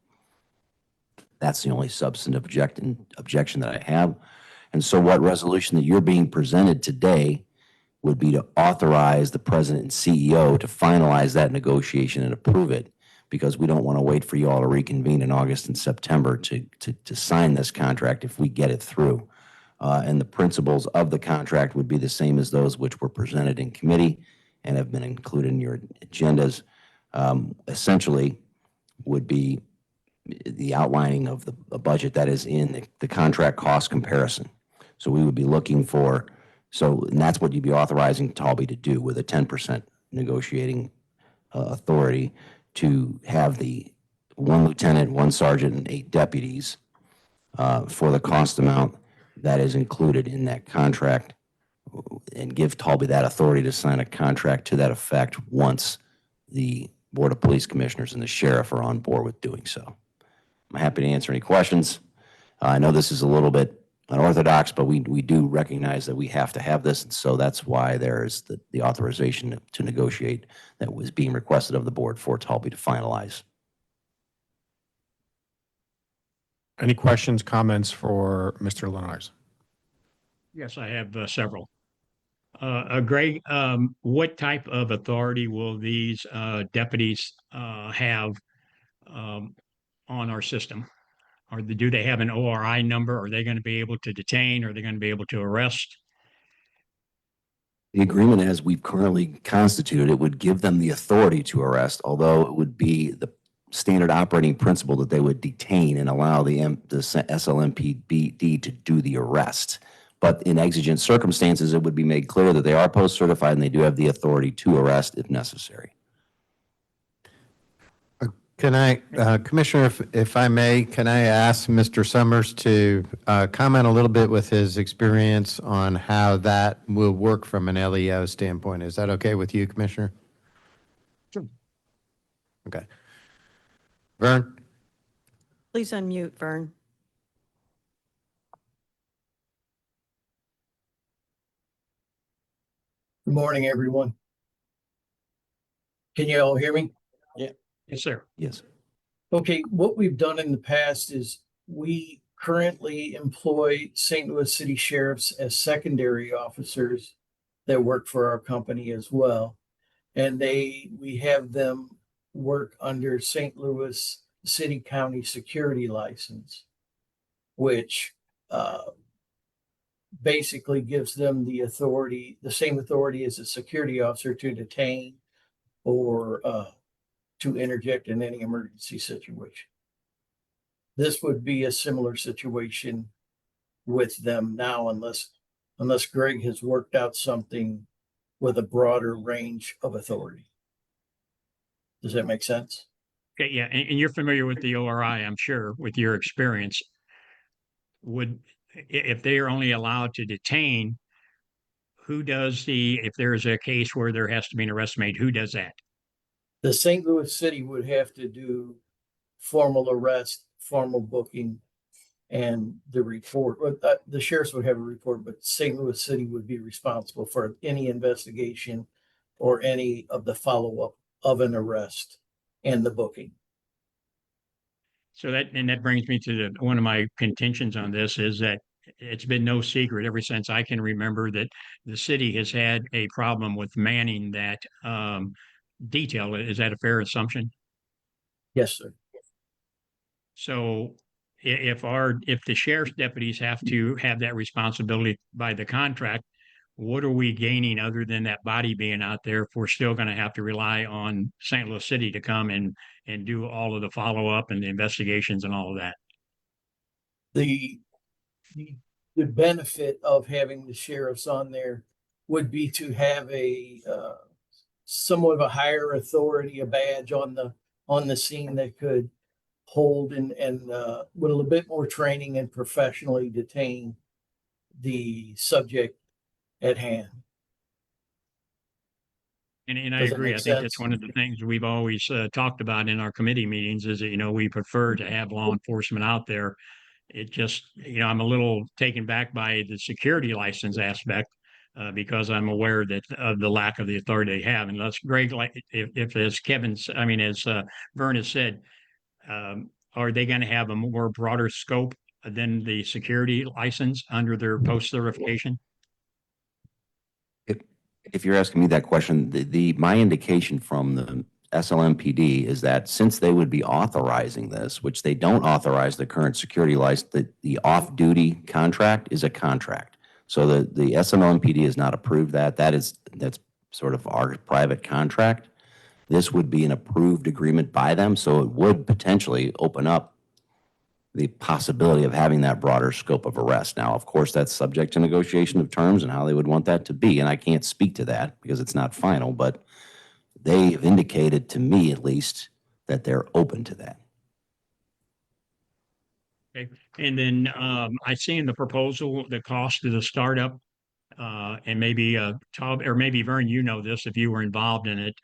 That's the only substantive objection that I have. And so what resolution that you're being presented today would be to authorize the president and CEO to finalize that negotiation and approve it, because we don't want to wait for you all to reconvene in August and September to sign this contract if we get it through. And the principles of the contract would be the same as those which were presented in committee and have been included in your agendas. Essentially would be the outlining of the budget that is in the contract cost comparison. So we would be looking for, and that's what you'd be authorizing Talby to do with a 10% negotiating authority to have the 1 lieutenant, 1 sergeant, and 8 deputies for the cost amount that is included in that contract, and give Talby that authority to sign a contract to that effect once the Board of Police Commissioners and the sheriff are on board with doing so. I'm happy to answer any questions. I know this is a little bit unorthodox, but we do recognize that we have to have this, and so that's why there is the authorization to negotiate that was being requested of the board for Talby to finalize. Any questions, comments for Mr. Lenars? Yes, I have several. Greg, what type of authority will these deputies have on our system? Or do they have an ORI number? Are they going to be able to detain? Are they going to be able to arrest? The agreement as we've currently constituted it would give them the authority to arrest, although it would be the standard operating principle that they would detain and allow the SLMPD to do the arrest. But in exigent circumstances, it would be made clear that they are post-certified and they do have the authority to arrest if necessary. Can I, Commissioner, if I may, can I ask Mr. Summers to comment a little bit with his experience on how that will work from an LEO standpoint? Is that okay with you, Commissioner? Sure. Okay. Vern? Please unmute, Vern. Good morning, everyone. Can you all hear me? Yes, sir. Yes. Okay, what we've done in the past is we currently employ St. Louis City Sheriffs as secondary officers that work for our company as well. And we have them work under St. Louis City County Security License, which basically gives them the authority, the same authority as a security officer to detain or to interject in any emergency situation. This would be a similar situation with them now, unless Greg has worked out something with a broader range of authority. Does that make sense? Okay, yeah, and you're familiar with the ORI, I'm sure, with your experience. If they are only allowed to detain, if there's a case where there has to be an arrest made, who does that? The St. Louis City would have to do formal arrest, formal booking, and the report. The sheriffs would have a report, but St. Louis City would be responsible for any investigation or any of the follow-up of an arrest and the booking. So that brings me to one of my contentions on this is that it's been no secret ever since I can remember that the city has had a problem with manning that detail. Is that a fair assumption? Yes, sir. So if the sheriff's deputies have to have that responsibility by the contract, what are we gaining other than that body being out there if we're still going to have to rely on St. Louis City to come and do all of the follow-up and the investigations and all of that? The, the benefit of having the sheriffs on there would be to have a, somewhat of a higher authority, a badge on the scene that could hold and with a little bit more training and professionally detain the subject at hand. And I Does it agree. make I think that's sense? one of the things we've always talked about in our committee meetings is that, we prefer to have law enforcement out there. It just, I'm a little taken back by the security license aspect because I'm aware that of the lack of the authority they have. And that's Greg, like if as as Vern has said, are they going to have a more broader scope than the security license under their post certification? If you're asking me that question, my indication from the SLMPD is that since they would be authorizing this, which they don't authorize the current security license, the off-duty contract is a contract. So the SLMPD has not approved that. That's sort of our private contract. This would be an approved agreement by them, so it would potentially open up the possibility of having that broader scope of arrest. Now, of course, that's subject to negotiation of terms and how they would want that to be, and I can't speak to that because it's not final, but they've indicated to me at least that they're open to that. Okay. And then I see in the proposal the cost of the startup, and maybe Todd or maybe Vern, this if you were involved in it.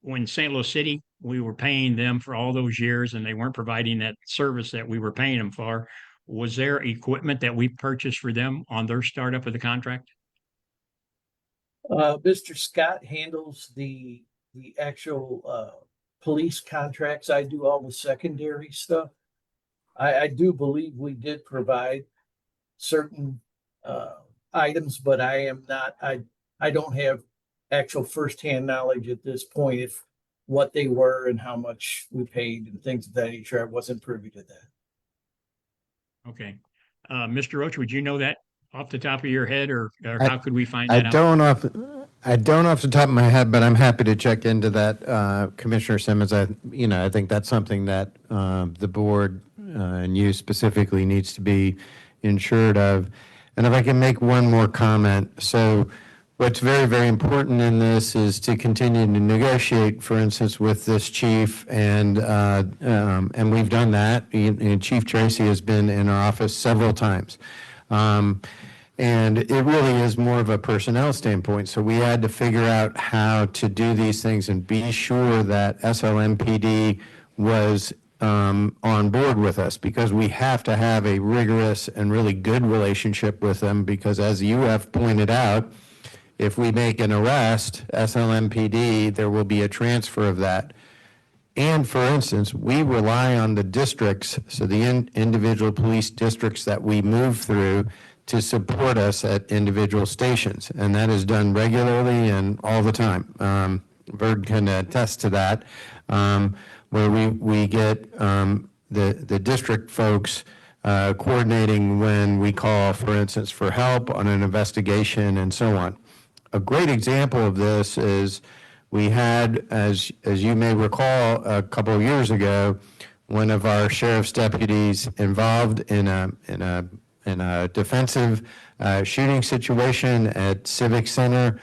When St. Louis City, we were paying them for all those years and they weren't providing that service that we were paying them for. Was there equipment that we purchased for them on their startup of the contract? Mr. Scott handles the actual police contracts. I do all the secondary stuff. I do believe we did provide certain items, but I don't have actual firsthand knowledge at this point if what they were and how much we paid and things of that nature. I wasn't privy to that. Okay. Mr. Roach, would you know that off the top of your head or how could we find that out? I don't off the top of my head, but I'm happy to check into that, Commissioner Simmons. I think that's something that the board and you specifically needs to be ensured of. And if I can make one more comment. So what's very, very important in this is to continue to negotiate, for instance, with this chief, and we've done that. Chief Tracy has been in our office several times. And it really is more of a personnel standpoint. So we had to figure out how to do these things and be sure that SLMPD was on board with us, because we have to have a rigorous and really good relationship with them, because as you have pointed out, if we make an arrest, SLMPD, there will be a transfer of that. And for instance, we rely on the districts, so the individual police districts that we move through, to support us at individual stations. And that is done regularly and all the time. Bird can attest to that, where we get the district folks coordinating when we call, for instance, for help on an investigation and so on. A great example of this is we had, as you may recall, a couple of years ago, one of our sheriff's deputies involved in a defensive shooting situation at Civic Center.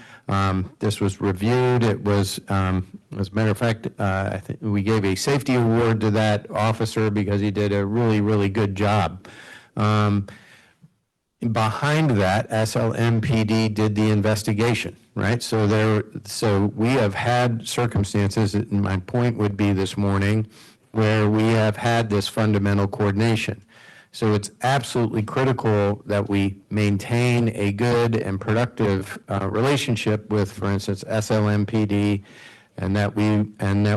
This was reviewed. It was, as a matter of fact, I think we gave a safety award to that officer because he did a really, really good job. Behind that, SLMPD did the investigation, right? So we have had circumstances, and my point would be this morning, where we have had this fundamental coordination. So it's absolutely critical that we maintain a good and productive relationship with, for instance, SLMPD, and that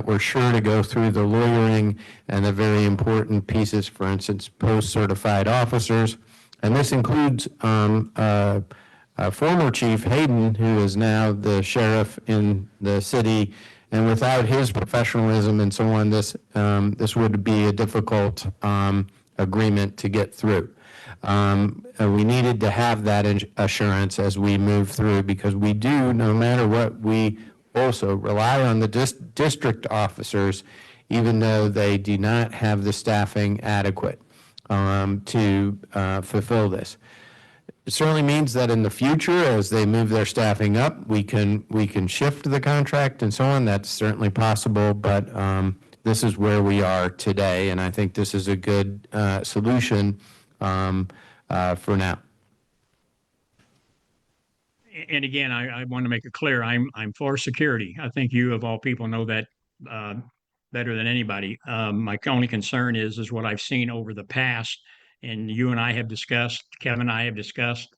we're sure to go through the lawyering and the very important pieces, for instance, post-certified officers. And this includes former Chief Hayden, who is now the sheriff in the city. And without his professionalism and so on, this would be a difficult agreement to get through. And we needed to have that assurance as we move through, because we do, no matter what, we also rely on the district officers, even though they do not have the staffing adequate to fulfill this. It certainly means that in the future, as they move their staffing up, we can shift the contract and so on. That's certainly possible, but this is where we are today, and I think this is a good solution for now. And again, I want to make it clear, I'm for security. I think you of all people know that better than anybody. My only concern is what I've seen over the past, and you and I have discussed, Kevin and I have discussed.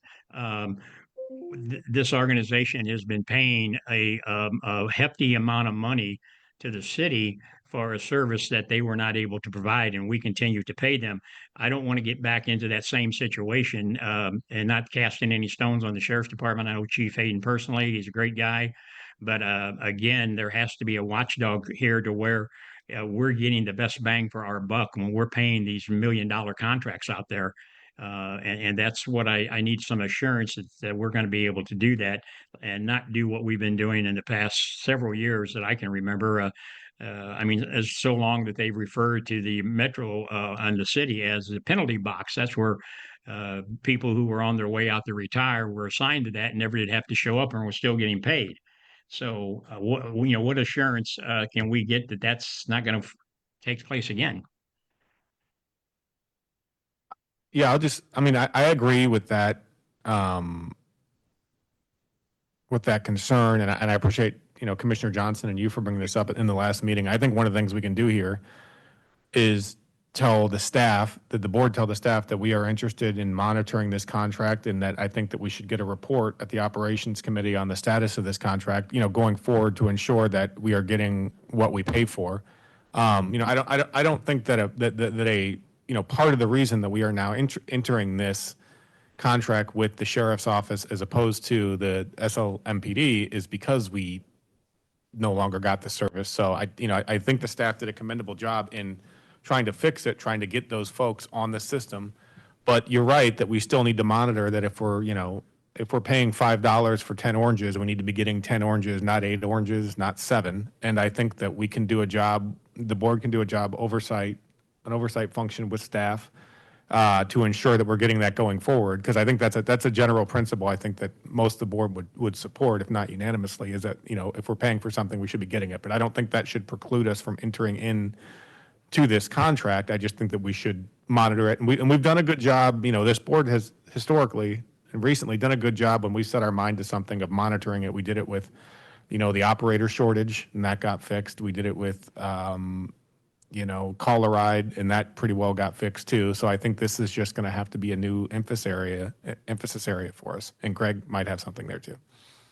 This organization has been paying a hefty amount of money to the city for a service that they were not able to provide, and we continue to pay them. I don't want to get back into that same situation, and not casting any stones on the sheriff's department. I know Chief Hayden personally; he's a great guy, but again, there has to be a watchdog here to where we're getting the best bang for our buck when we're paying these $1 million contracts out there. And that's what I need, some assurance that we're going to be able to do that and not do what we've been doing in the past several years that I can remember. I mean, it's so long that they've referred to the metro and the city as the penalty box. That's where people who were on their way out to retire were assigned to that and never did have to show up and were still getting paid. So, what assurance can we get that that's not going to take place again? Yeah, I agree with that concern, and I appreciate, Commissioner Johnson and you for bringing this up in the last meeting. I think one of the things we can do here is tell the staff, that the board tell the staff that we are interested in monitoring this contract, and that I think that we should get a report at the operations committee on the status of this contract, going forward, to ensure that we are getting what we pay for. I don't think that part of the reason that we are now entering this contract with the sheriff's office as opposed to the SLMPD is because we no longer got the service. So I think the staff did a commendable job in trying to fix it, trying to get those folks on the system. But you're right that we still need to monitor that if we're paying $5 for 10 oranges, we need to be getting 10 oranges, not 8 oranges, not 7. And I think that we can do a job, the board can do a job, an oversight function with staff to ensure that we're getting that going forward. Because I think that's a general principle I think that most of the board would support, if not unanimously, is that, if we're paying for something, we should be getting it. But I don't think that should preclude us from entering in to this contract. I just think that we should monitor it. And we've done a good job. This board has historically and recently done a good job when we set our mind to something of monitoring it. We did it with, the operator shortage, and that got fixed. We did it with, call a ride, and that pretty well got fixed too. So I think this is just going to have to be a new emphasis area for us. And Greg might have something there too.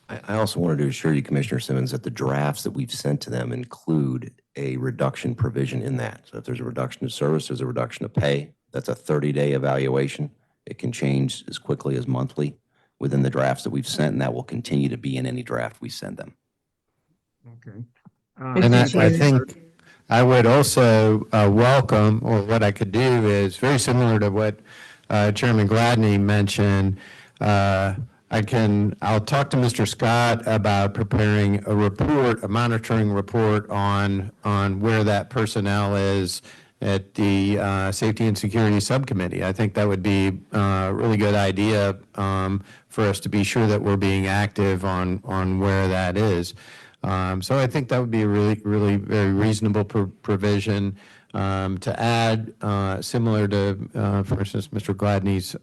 I also wanted to assure you, Commissioner Simmons, that the drafts that we've sent to them include a reduction provision in that. So if there's a reduction of service, there's a reduction of pay. That's a 30-day evaluation. It can change as quickly as monthly within the drafts that we've sent, and that will continue to be in any draft we send them. Okay. And I think I would also welcome, or what I could do is very similar to what Chairman Gladney mentioned. I'll talk to Mr. Scott about preparing a report, a monitoring report on where that personnel is at the Safety and Security Subcommittee. I think that would be a really good idea for us to be sure that we're being active on where that is. So I think that would be a really very reasonable provision to add, similar to, for instance, Mr. Gladney's,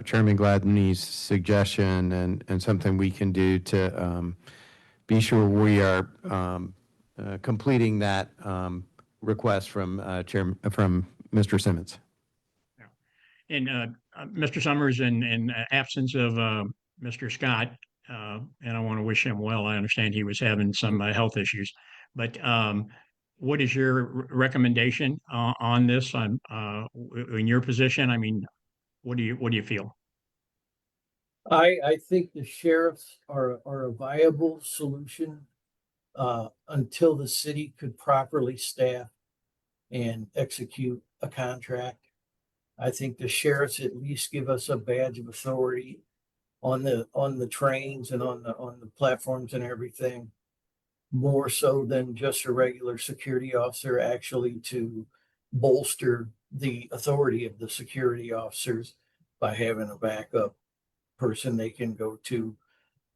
Chairman Gladney's suggestion, and something we can do to be sure we are completing that request from Mr. Simmons. And Mr. Summers, in absence of Mr. Scott, and I want to wish him well. I understand he was having some health issues, but what is your recommendation on this? In your position, I mean, what do you feel? I think the sheriffs are a viable solution until the city could properly staff and execute a contract. I think the sheriffs at least give us a badge of authority on the trains and on the platforms and everything. More so than just a regular security officer, actually to bolster the authority of the security officers by having a backup person they can go to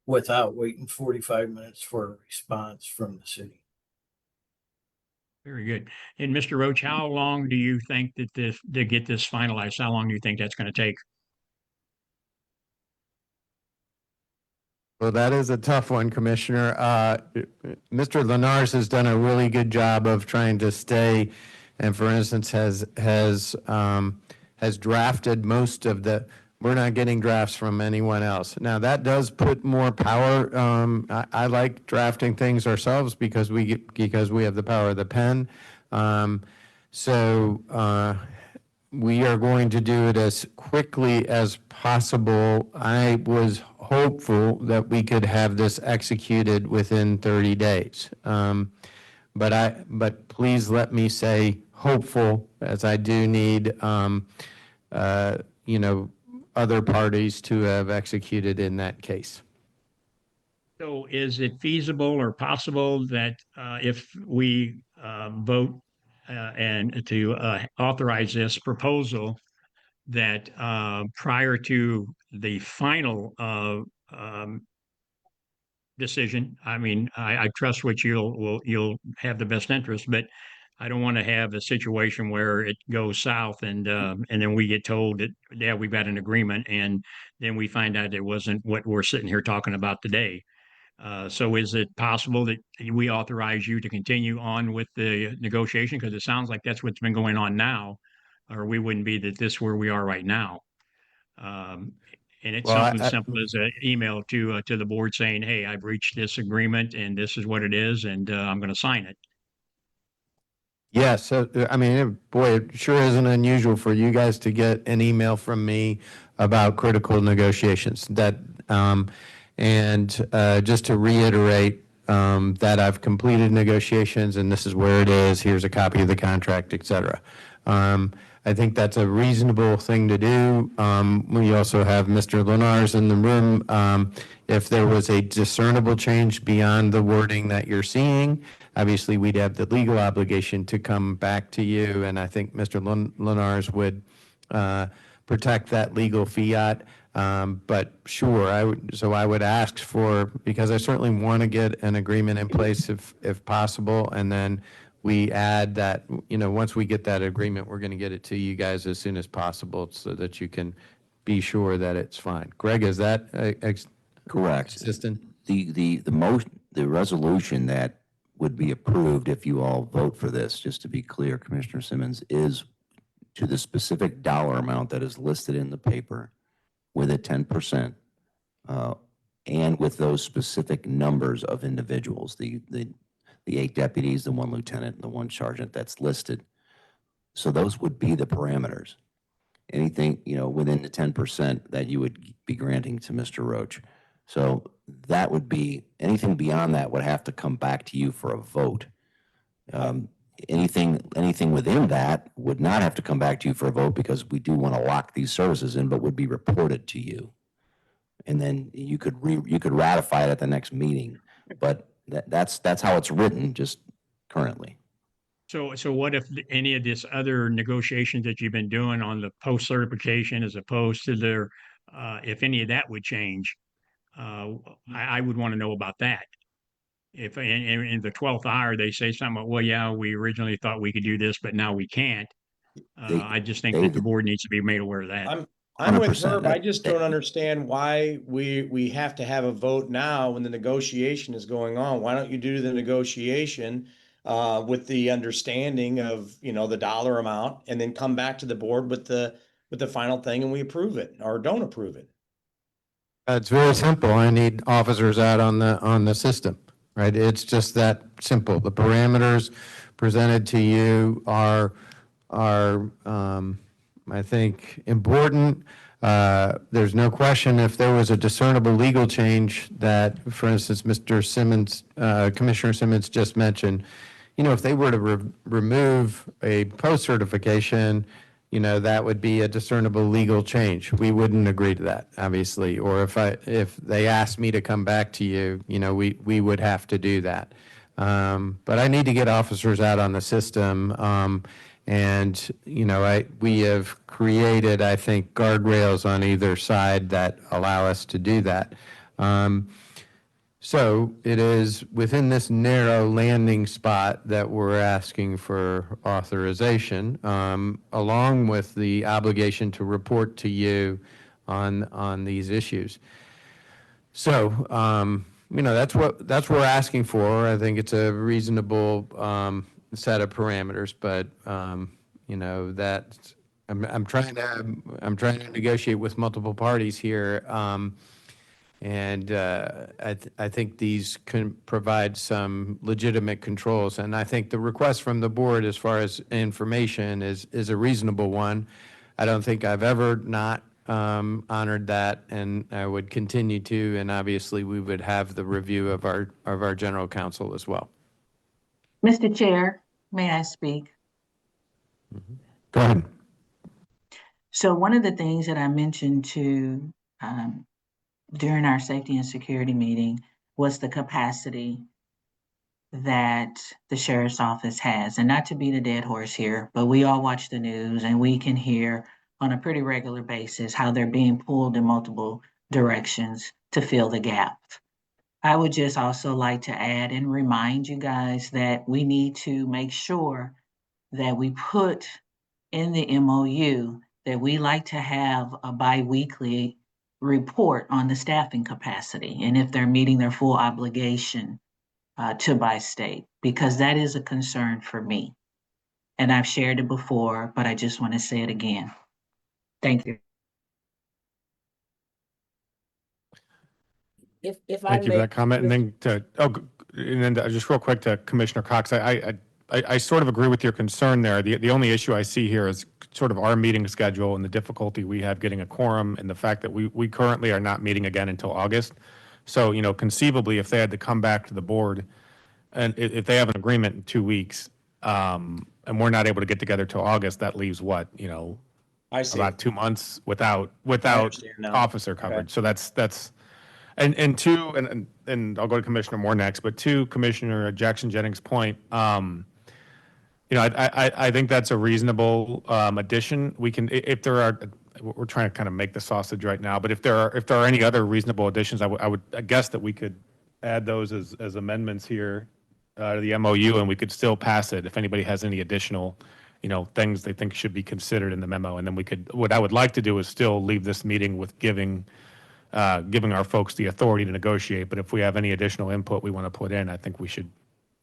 without waiting 45 minutes for a response from the city. Very good. And Mr. Roach, how long do you think that to get this finalized, how long do you think that's going to take? Well, that is a tough one, Commissioner. Mr. Lenars has done a really good job of trying to stay, and for instance, has drafted most of the. We're not getting drafts from anyone else. Now that does put more power. I like drafting things ourselves because we have the power of the pen. We are going to do it as quickly as possible. I was hopeful that we could have this executed within 30 days. But please let me say hopeful, as I do need, other parties to have executed in that case. So is it feasible or possible that if we vote and to authorize this proposal, that prior to the final decision, I mean, I trust what you'll have the best interest, but I don't want to have a situation where it goes south and then we get told that, yeah, we've got an agreement, and then we find out it wasn't what we're sitting here talking about today. So is it possible that we authorize you to continue on with the negotiation? Because it sounds like that's what's been going on now, or we wouldn't be where we are right now. And it's Well, something simple as an email to the board saying, hey, I've reached this agreement and this is what it is, and I'm going to sign it. Yes, so, I mean, boy, it sure isn't unusual for you guys to get an email from me about critical negotiations. Just to reiterate, that I've completed negotiations and this is where it is, here's a copy of the contract, et cetera. I think that's a reasonable thing to do. We also have Mr. Lenars in the room. If there was a discernible change beyond the wording that you're seeing, obviously we'd have the legal obligation to come back to you, and I think Mr. Lenars would protect that legal fiat. But sure, I would ask for, because I certainly want to get an agreement in place if possible, and then we add that, once we get that agreement, we're going to get it to you guys as soon as possible so that you can be sure that it's fine. Greg, is that Correct. consistent? The resolution that would be approved if you all vote for this, just to be clear, Commissioner Simmons, is to the specific dollar amount that is listed in the paper with a 10%, and with those specific numbers of individuals, the 8 deputies, the 1 lieutenant, and the 1 sergeant that's listed. So those would be the parameters. Anything, within the 10% that you would be granting to Mr. Roach. So that would be, anything beyond that would have to come back to you for a vote. Anything within that would not have to come back to you for a vote, because we do want to lock these services in, but would be reported to you. And then you could ratify it at the next meeting. But that's how it's written just currently. So what if any of this other negotiations that you've been doing on the post certification as opposed to their, if any of that would change, I would want to know about that. If in the 12th hour they say something, well, yeah, we originally thought we could do this, but now we can't. I just think that the board needs to be made aware of that. I'm with 100%. Herb. I just don't understand why we have to have a vote now when the negotiation is going on. Why don't you do the negotiation with the understanding of, the dollar amount, and then come back to the board with the final thing and we approve it or don't approve it? It's very simple. I need officers out on the system, right? It's just that simple. The parameters presented to you are I think, important. There's no question if there was a discernible legal change that, for instance, Mr. Simmons, Commissioner Simmons just mentioned, if they were to remove a post certification, that would be a discernible legal change. We wouldn't agree to that, obviously. Or if they asked me to come back to you, we would have to do that. But I need to get officers out on the system. And, we have created, I think, guardrails on either side that allow us to do that. So it is within this narrow landing spot that we're asking for authorization, along with the obligation to report to you on these issues. So, that's what we're asking for. I think it's a reasonable set of parameters, but that I'm trying to negotiate with multiple parties here. And I think these can provide some legitimate controls. And I think the request from the board as far as information is a reasonable one. I don't think I've ever not honored that, and I would continue to. And obviously, we would have the review of our general counsel as well. Mr. Chair, may I speak? Go ahead. So one of the things that I mentioned to during our safety and security meeting was the capacity that the sheriff's office has. And not to beat a dead horse here, but we all watch the news and we can hear on a pretty regular basis how they're being pulled in multiple directions to fill the gaps. I would just also like to add and remind you guys that we need to make sure that we put in the MOU that we like to have a biweekly report on the staffing capacity and if they're meeting their full obligation to by state, because that is a concern for me. And I've shared it before, but I just want to say it again. Thank you. If I Thank you for may, that comment. And then just real quick to Commissioner Cox, I sort of agree with your concern there. The only issue I see here is sort of our meeting schedule and the difficulty we have getting a quorum, and the fact that we currently are not meeting again until August. So, conceivably, if they had to come back to the board, and if they have an agreement in 2 weeks, and we're not able to get together till August, that leaves what, I see. about 2 months without understand now. officer coverage. So that's and two, and I'll go to Commissioner Moore next, but to Commissioner Jackson Jennings' point, I think that's a reasonable addition. We can, if there are, we're trying to kind of make the sausage right now, but if there are any other reasonable additions, I guess that we could add those as amendments here to the MOU, and we could still pass it if anybody has any additional, things they think should be considered in the memo. And then what I would like to do is still leave this meeting with giving our folks the authority to negotiate. But if we have any additional input we want to put in, I think we should,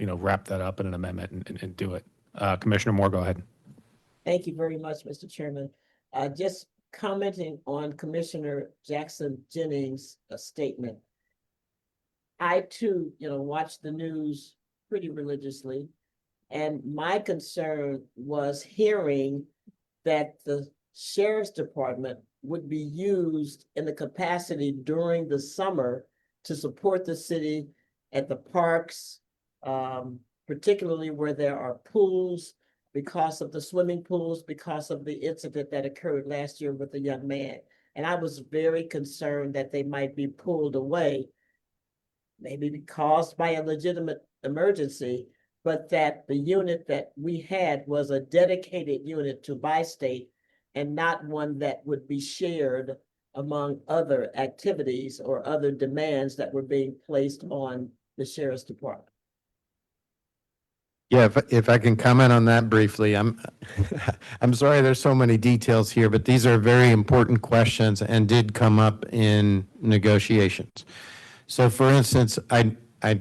wrap that up in an amendment and do it. Commissioner Moore, go ahead. thank you very much, Mr. Chairman. Just commenting on Commissioner Jackson Jennings' statement. I too, watch the news pretty religiously. And my concern was hearing that the sheriff's department would be used in the capacity during the summer to support the city at the parks, particularly where there are pools, because of the swimming pools, because of the incident that occurred last year with a young man. And I was very concerned that they might be pulled away, maybe caused by a legitimate emergency, but that the unit that we had was a dedicated unit to bi-state and not one that would be shared among other activities or other demands that were being placed on the sheriff's department. Yeah, if I can comment on that briefly, I'm sorry there's so many details here, but these are very important questions and did come up in negotiations. So for instance, I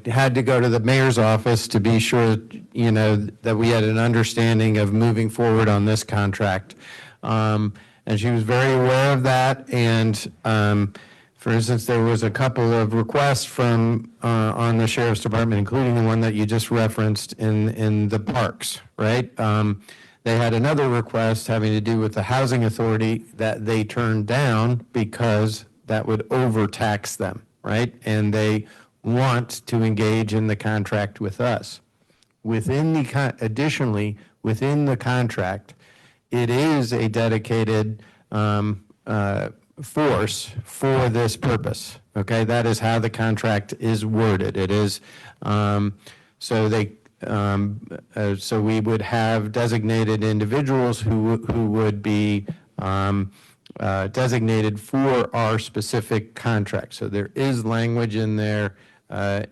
had to go to the mayor's office to be sure, that we had an understanding of moving forward on this contract. And she was very aware of that. And for instance, there was a couple of requests from on the sheriff's department, including the one that you just referenced in the parks, right? They had another request having to do with the housing authority that they turned down because that would overtax them, right? And they want to engage in the contract with us. additionally, within the contract, it is a dedicated force for this purpose. Okay, that is how the contract is worded. It is so we would have designated individuals who would be designated for our specific contract. So there is language in there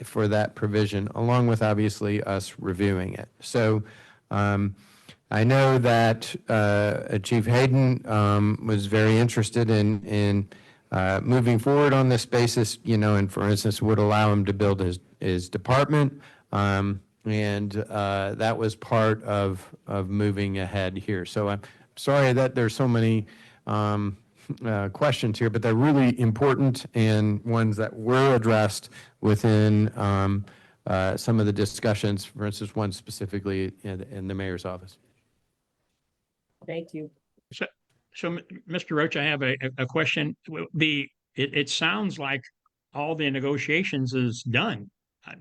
for that provision, along with obviously us reviewing it. So I know that Chief Hayden was very interested in moving forward on this basis, and for instance, would allow him to build his department. And that was part of moving ahead here. So I'm sorry that there's so many questions here, but they're really important and ones that were addressed within some of the discussions, for instance, one specifically in the mayor's office. Thank you. So, Mr. Roach, I have a question. It sounds like all the negotiations is done.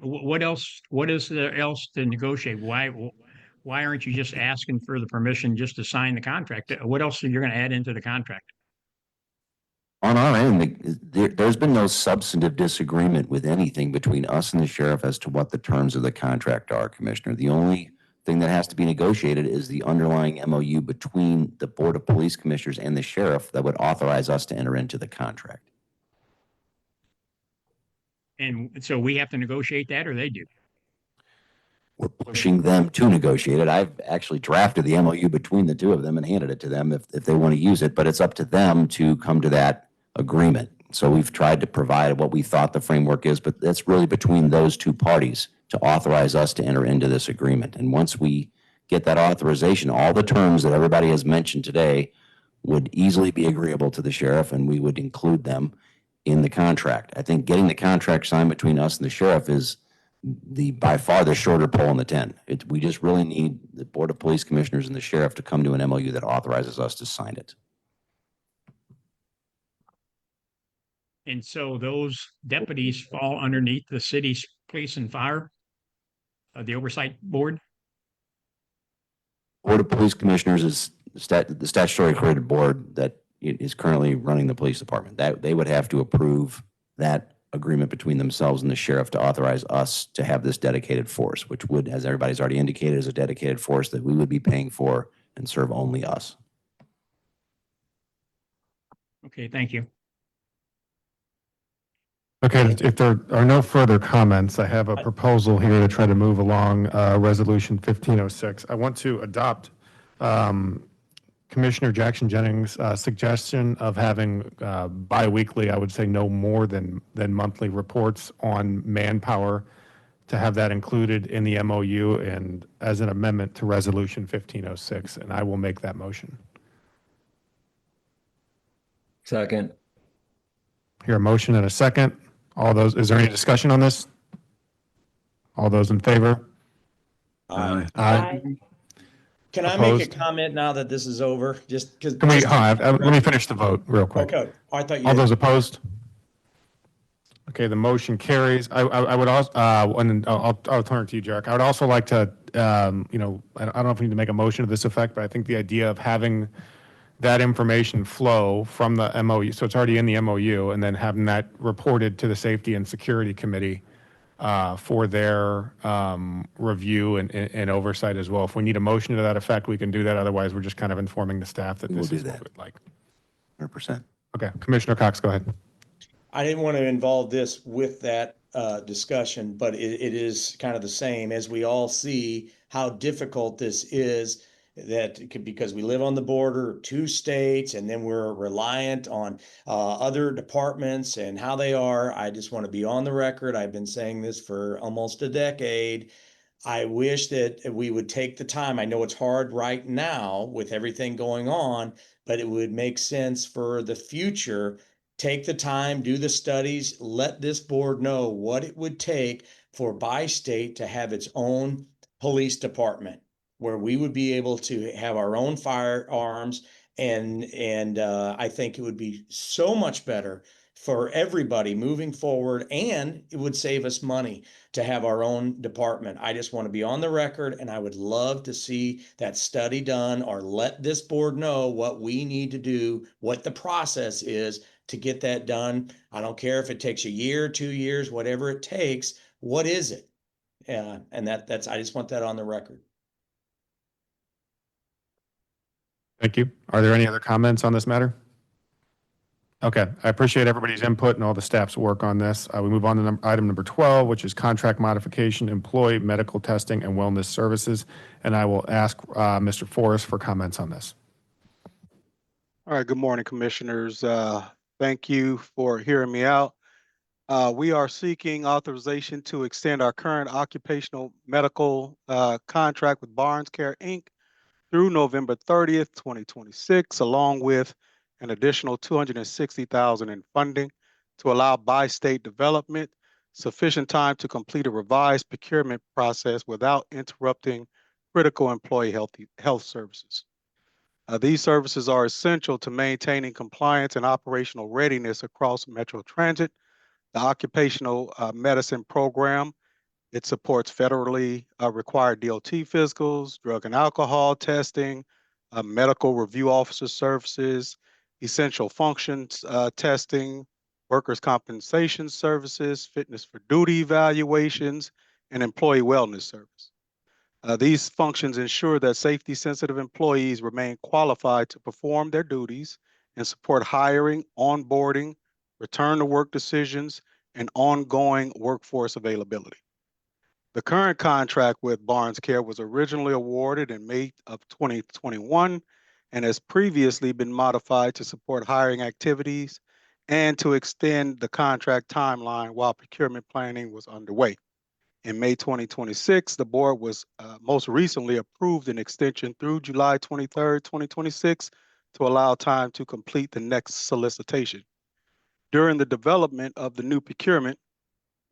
What else? What is there else to negotiate? Why aren't you just asking for the permission just to sign the contract? What else are you going to add into the contract? On our end, there's been no substantive disagreement with anything between us and the sheriff as to what the terms of the contract are, Commissioner. The only thing that has to be negotiated is the underlying MOU between the Board of Police Commissioners and the sheriff that would authorize us to enter into the contract. And so we have to negotiate that, or they do? We're pushing them to negotiate it. I've actually drafted the MOU between the two of them and handed it to them if they want to use it, but it's up to them to come to that agreement. So we've tried to provide what we thought the framework is, but that's really between those two parties to authorize us to enter into this agreement. And once we get that authorization, all the terms that everybody has mentioned today would easily be agreeable to the sheriff, and we would include them in the contract. I think getting the contract signed between us and the sheriff is by far the shorter pole in the tent. We just really need the Board of Police Commissioners and the sheriff to come to an MOU that authorizes us to sign it. And so those deputies fall underneath the city's police and fire, the oversight board? Board of Police Commissioners is the statutory accredited board that is currently running the police department. That they would have to approve that agreement between themselves and the sheriff to authorize us to have this dedicated force, which would, as everybody's already indicated, is a dedicated force that we would be paying for and serve only us. Okay, thank you. Okay, if there are no further comments, I have a proposal here to try to move along Resolution 1506. I want to adopt Commissioner Jackson Jennings' suggestion of having biweekly, I would say no more than monthly reports on manpower, to have that included in the MOU and as an amendment to Resolution 1506, and I will make that motion. Second. Hear a motion and a second. All those, is there any discussion on this? All those in favor? Aye. Aye. Can I make a Opposed? comment now that this is over? Just because. Can we, let me finish the vote real quick. Okay. I thought you. All those opposed? Okay, the motion carries. I would also, and I'll turn it to you, Jarek. I would also like to, I don't know if we need to make a motion to this effect, but I think the idea of having that information flow from the MOU, so it's already in the MOU, and then having that reported to the Safety and Security Committee for their review and oversight as well. If we need a motion to that effect, we can do that. Otherwise, we're just kind of informing the staff that this is what we'd like. 100%. Okay, Commissioner Cox, go ahead. I didn't want to involve this with that discussion, but it is kind of the same as we all see how difficult this is. Because we live on the border, 2 states, and then we're reliant on other departments and how they are. I just want to be on the record. I've been saying this for almost a decade. I wish that we would take the time. I know it's hard right now with everything going on, but it would make sense for the future. Take the time, do the studies, let this board know what it would take for by state to have its own police department, where we would be able to have our own firearms. And I think it would be so much better for everybody moving forward, and it would save us money to have our own department. I just want to be on the record, and I would love to see that study done, or let this board know what we need to do, what the process is to get that done. I don't care if it takes a year, 2 years, whatever it takes. What is it? And that's, I just want that on the record. Thank you. Are there any other comments on this matter? Okay, I appreciate everybody's input and all the staff's work on this. We move on to item number 12, which is contract modification, employee medical testing and wellness services. And I will ask Mr. Forrest for comments on this. All right, good morning, commissioners. Thank you for hearing me out. We are seeking authorization to extend our current occupational medical contract with Barnes Care, Inc. through November 30th, 2026, along with an additional $260,000 in funding to allow bi-state development, sufficient time to complete a revised procurement process without interrupting critical employee health services. These services are essential to maintaining compliance and operational readiness across Metro Transit. The occupational medicine program, it supports federally required DOT physicals, drug and alcohol testing, medical review officer services, essential functions testing, workers' compensation services, fitness for duty evaluations, and employee wellness service. These functions ensure that safety-sensitive employees remain qualified to perform their duties and support hiring, onboarding, return to work decisions, and ongoing workforce availability. The current contract with Barnes Care was originally awarded in May of 2021 and has previously been modified to support hiring activities and to extend the contract timeline while procurement planning was underway. In May 2026, the board was most recently approved an extension through July 23rd, 2026 to allow time to complete the next solicitation. During the development of the new procurement,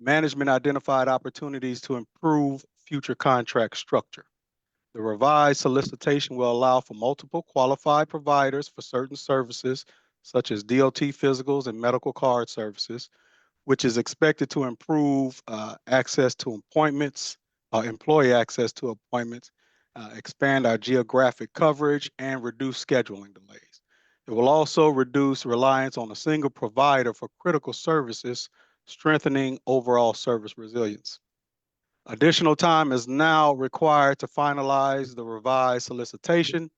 management identified opportunities to improve future contract structure. The revised solicitation will allow for multiple qualified providers for certain services, such as DOT physicals and medical card services, which is expected to improve access to appointments, employee access to appointments, expand our geographic coverage, and reduce scheduling delays. It will also reduce reliance on a single provider for critical services, strengthening overall service resilience. Additional time is now required to finalize the revised solicitation,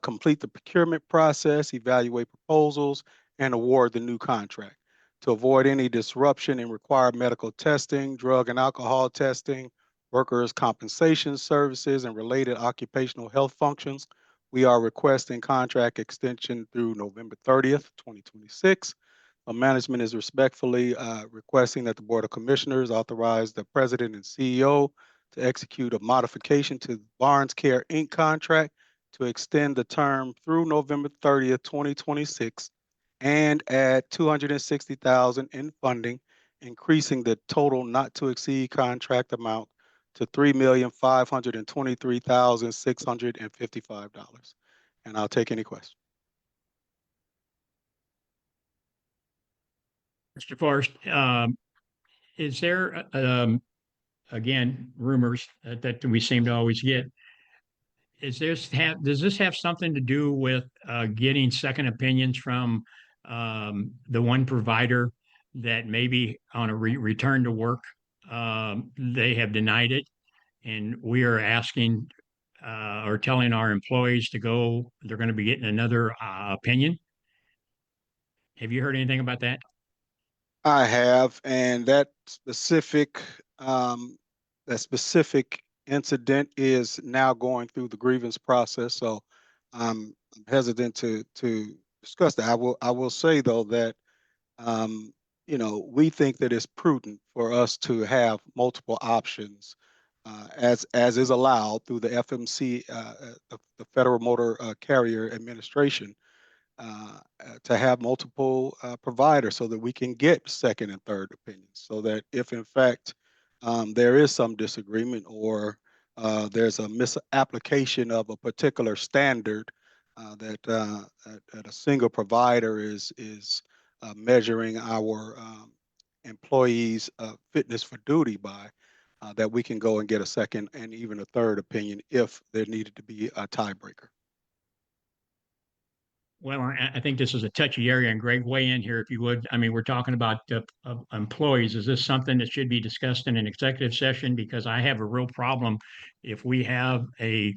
complete the procurement process, evaluate proposals, and award the new contract. To avoid any disruption in required medical testing, drug and alcohol testing, workers' compensation services, and related occupational health functions, we are requesting contract extension through November 30th, 2026. Management is respectfully requesting that the Board of Commissioners authorize the President and CEO to execute a modification to Barnes Care Inc. contract to extend the term through November 30th, 2026, and add $260,000 in funding, increasing the total not to exceed contract amount to $3,523,655. And I'll take any questions. Mr. Forrest, is there, again, rumors that we seem to always get? Does this have something to do with getting second opinions from the one provider that maybe on a return to work, they have denied it, and we are asking or telling our employees to go, they're going to be getting another opinion? Have you heard anything about that? I have, and that specific incident is now going through the grievance process. So I'm hesitant to discuss that. I will say though that we think that it's prudent for us to have multiple options, as is allowed through the FMC, the Federal Motor Carrier Administration, to have multiple providers so that we can get second and third opinions, so that if in fact there is some disagreement or there's a misapplication of a particular standard, that a single provider is measuring our employees' fitness for duty by, that we can go and get a second and even a third opinion if there needed to be a tiebreaker. Well, I think this is a touchy area, and Greg, weigh in here if you would. I mean, we're talking about employees. Is this something that should be discussed in an executive session? Because I have a real problem if we have a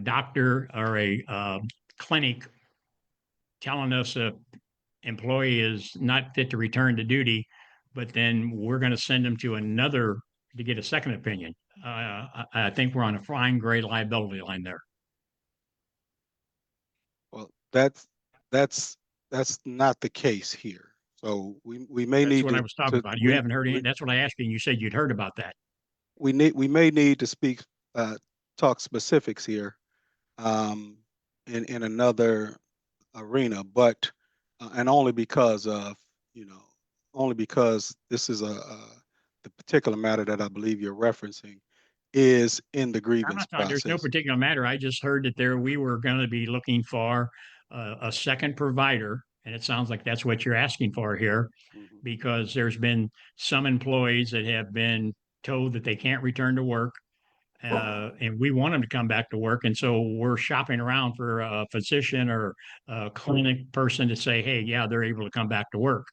doctor or a clinic telling us a employee is not fit to return to duty, but then we're going to send them to another to get a second opinion. I think we're on a fine gray liability line there. Well, that's not the case here. So we may That's need what I was talking to about. You haven't heard any. That's what I asked you, and you said you'd heard about that. we may need to speak talk specifics here in another arena, but and only because of only because this is the particular matter that I believe you're referencing is in the I'm grievance not talking, there's no process. particular matter. I just heard that we were going to be looking for a second provider, and it sounds like that's what you're asking for here, Mhm. because there's been some employees that have been told that they can't return to work, and we want them to come back to work, and so we're shopping around for a physician or a clinic person to say, hey, yeah, they're able to come back to work.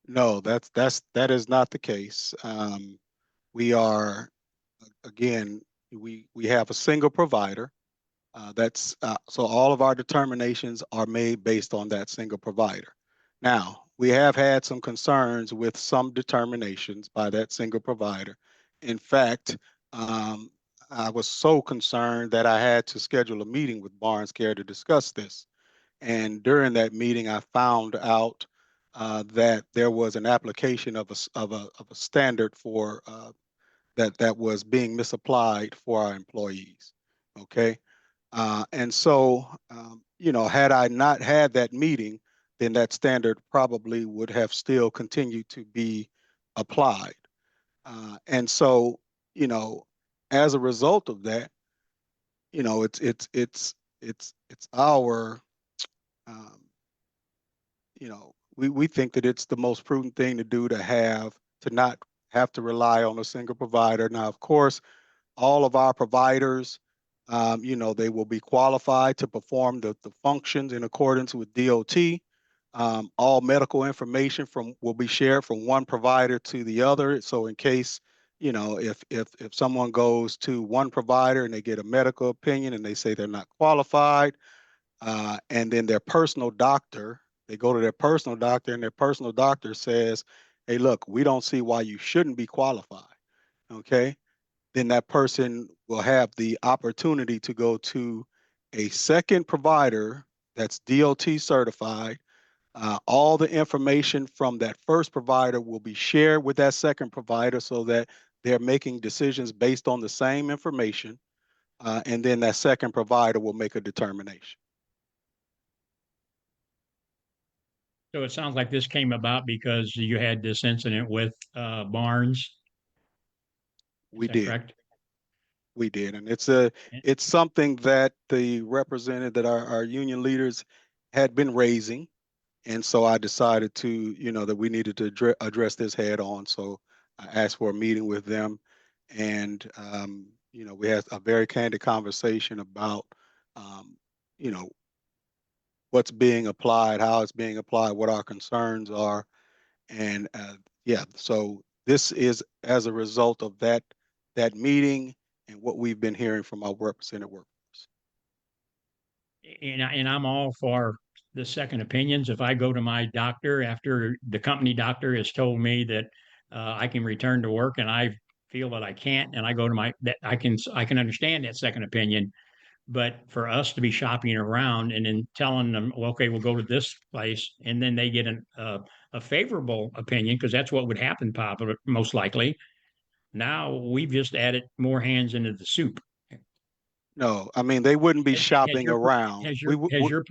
No, that is not the case. We are again we have a single provider. That's so all of our determinations are made based on that single provider. Now, we have had some concerns with some determinations by that single provider. In fact, I was so concerned that I had to schedule a meeting with Barnes Care to discuss this. And during that meeting, I found out that there was an application of a standard for that was being misapplied for our employees. Okay. And so, had I not had that meeting, then that standard probably would have still continued to be applied. And so, you know, as a result of that, it's our, um, we think that it's the most prudent thing to do to not have to rely on a single provider. Now, of course, all of our providers, they will be qualified to perform the functions in accordance with DOT. All medical information will be shared from one provider to the other. So in case, if someone goes to one provider and they get a medical opinion and they say they're not qualified, and then their personal doctor, they go to their personal doctor and their personal doctor says, hey, look, we don't see why you shouldn't be qualified. Okay. Then that person will have the opportunity to go to a second provider that's DOT certified. All the information from that first provider will be shared with that second provider so that they're making decisions based on the same information. And then that second provider will make a determination. So it sounds like this came about because you had this incident with Barnes. Is We that did. correct? We did. And it's something that the representative that our union leaders had been raising. And so I decided to, that we needed to address this head on. So I asked for a meeting with them, and we had a very candid conversation about, you know, what's being applied, how it's being applied, what our concerns are, and yeah. So this is as a result of that meeting and what we've been hearing from our represented workforce. And I'm all for the second opinions. If I go to my doctor after the company doctor has told me that I can return to work and I feel that I can't, and I go to that I can understand that second opinion. But for us to be shopping around and then telling them, well, okay, we'll go to this place, and then they get a favorable opinion, because that's what would happen, probably most likely. Now we've just added more hands into the soup. No, I mean, they wouldn't be Has shopping your around. has your has your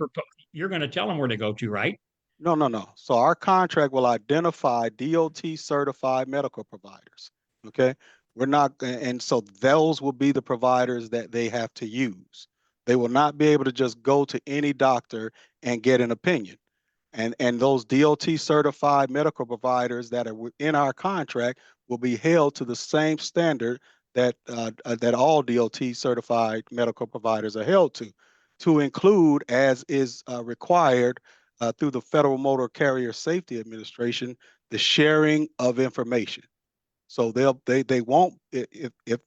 you're going to tell them where to go to, right? No, no, no. So our contract will identify DOT certified medical providers. Okay. We're not, and so those will be the providers that they have to use. They will not be able to just go to any doctor and get an opinion. And those DOT certified medical providers that are within our contract will be held to the same standard that that all DOT certified medical providers are held to include, as is required through the Federal Motor Carrier Safety Administration, the sharing of information. So they won't, if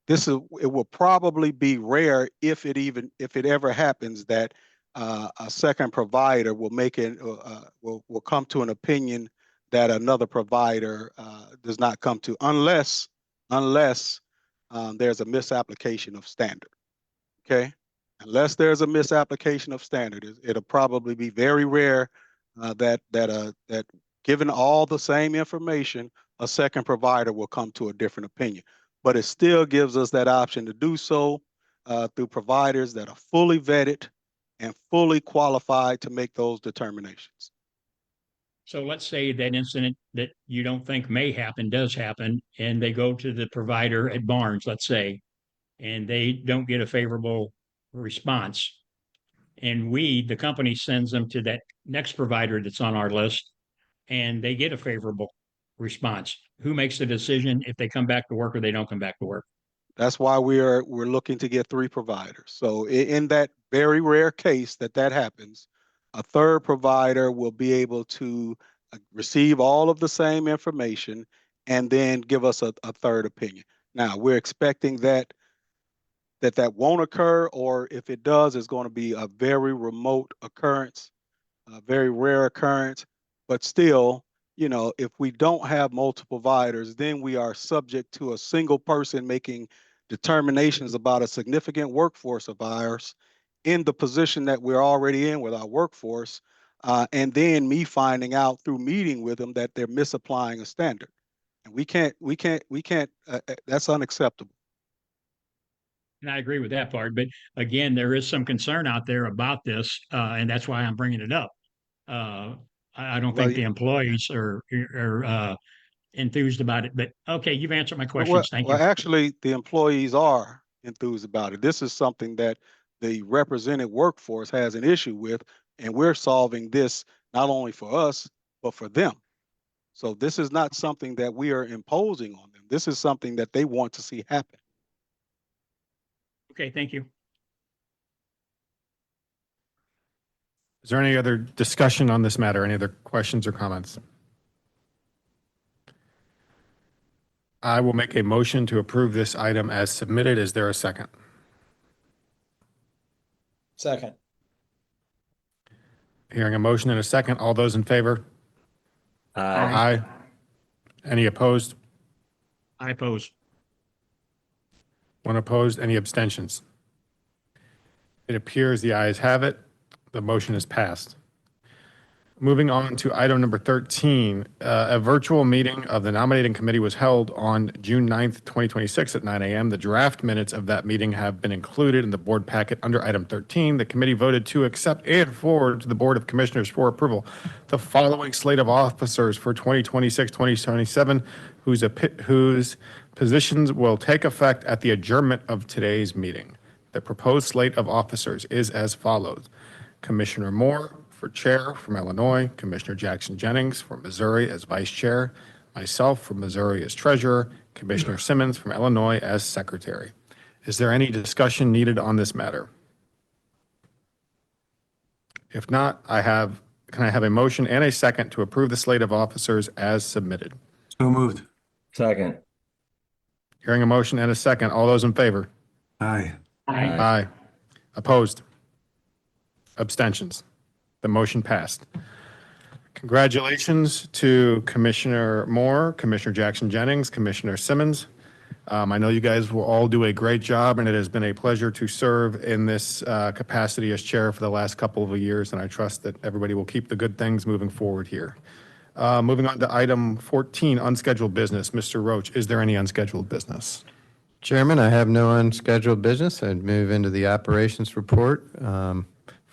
this is, it will probably be rare if it ever happens that a second provider will will come to an opinion that another provider does not come to, unless there's a misapplication of standard. Okay, unless there's a misapplication of standard, it'll probably be very rare that given all the same information, a second provider will come to a different opinion. But it still gives us that option to do so through providers that are fully vetted and fully qualified to make those determinations. So let's say that incident that you don't think may happen does happen, and they go to the provider at Barnes, let's say, and they don't get a favorable response. And the company sends them to that next provider that's on our list, and they get a favorable response. Who makes the decision if they come back to work or they don't come back to work? That's why we're looking to get 3 providers. So in that very rare case that happens, a third provider will be able to receive all of the same information and then give us a third opinion. Now, we're expecting that won't occur, or if it does, it's going to be a very remote occurrence, a very rare occurrence. But still, if we don't have multiple providers, then we are subject to a single person making determinations about a significant workforce of ours in the position that we're already in with our workforce, and then me finding out through meeting with them that they're misapplying a standard. And we can't, that's unacceptable. And I agree with that part. But again, there is some concern out there about this, and that's why I'm bringing it up. I don't Well, think the employees are enthused about it. But okay, you've answered my questions. Thank you. Actually, the employees are enthused about it. This is something that the represented workforce has an issue with, and we're solving this not only for us, but for them. So this is not something that we are imposing on them. This is something that they want to see happen. Okay, thank you. Is there any other discussion on this matter? Any other questions or comments? I will make a motion to approve this item as submitted. Is there a second? Second. Hearing a motion and a second, all those in favor? Aye. Aye. Any opposed? I oppose. One opposed. Any abstentions? It appears the ayes have it. The motion is passed. Moving on to item number 13, a virtual meeting of the nominating committee was held on June 9th, 2026 at 9 a.m. The draft minutes of that meeting have been included in the board packet under item 13. The committee voted to accept and forward to the Board of Commissioners for approval the following slate of officers for 2026-2027, whose positions will take effect at the adjournment of today's meeting. The proposed slate of officers is as follows: Commissioner Moore for chair from Illinois, Commissioner Jackson Jennings from Missouri as vice chair, myself from Missouri as treasurer, Commissioner Simmons from Illinois as secretary. Is there any discussion needed on this matter? If not, can I have a motion and a second to approve the slate of officers as submitted? So moved. Second. Hearing a motion and a second, all those in favor? Aye. Aye. Opposed? Abstentions? The motion passed. Congratulations to Commissioner Moore, Commissioner Jackson Jennings, Commissioner Simmons. I know you guys will all do a great job, and it has been a pleasure to serve in this capacity as chair for the last couple of years, and I trust that everybody will keep the good things moving forward here. Moving on to item 14, unscheduled business. Mr. Roach, is there any unscheduled business? Chairman, I have no unscheduled business. I'd move into the operations report from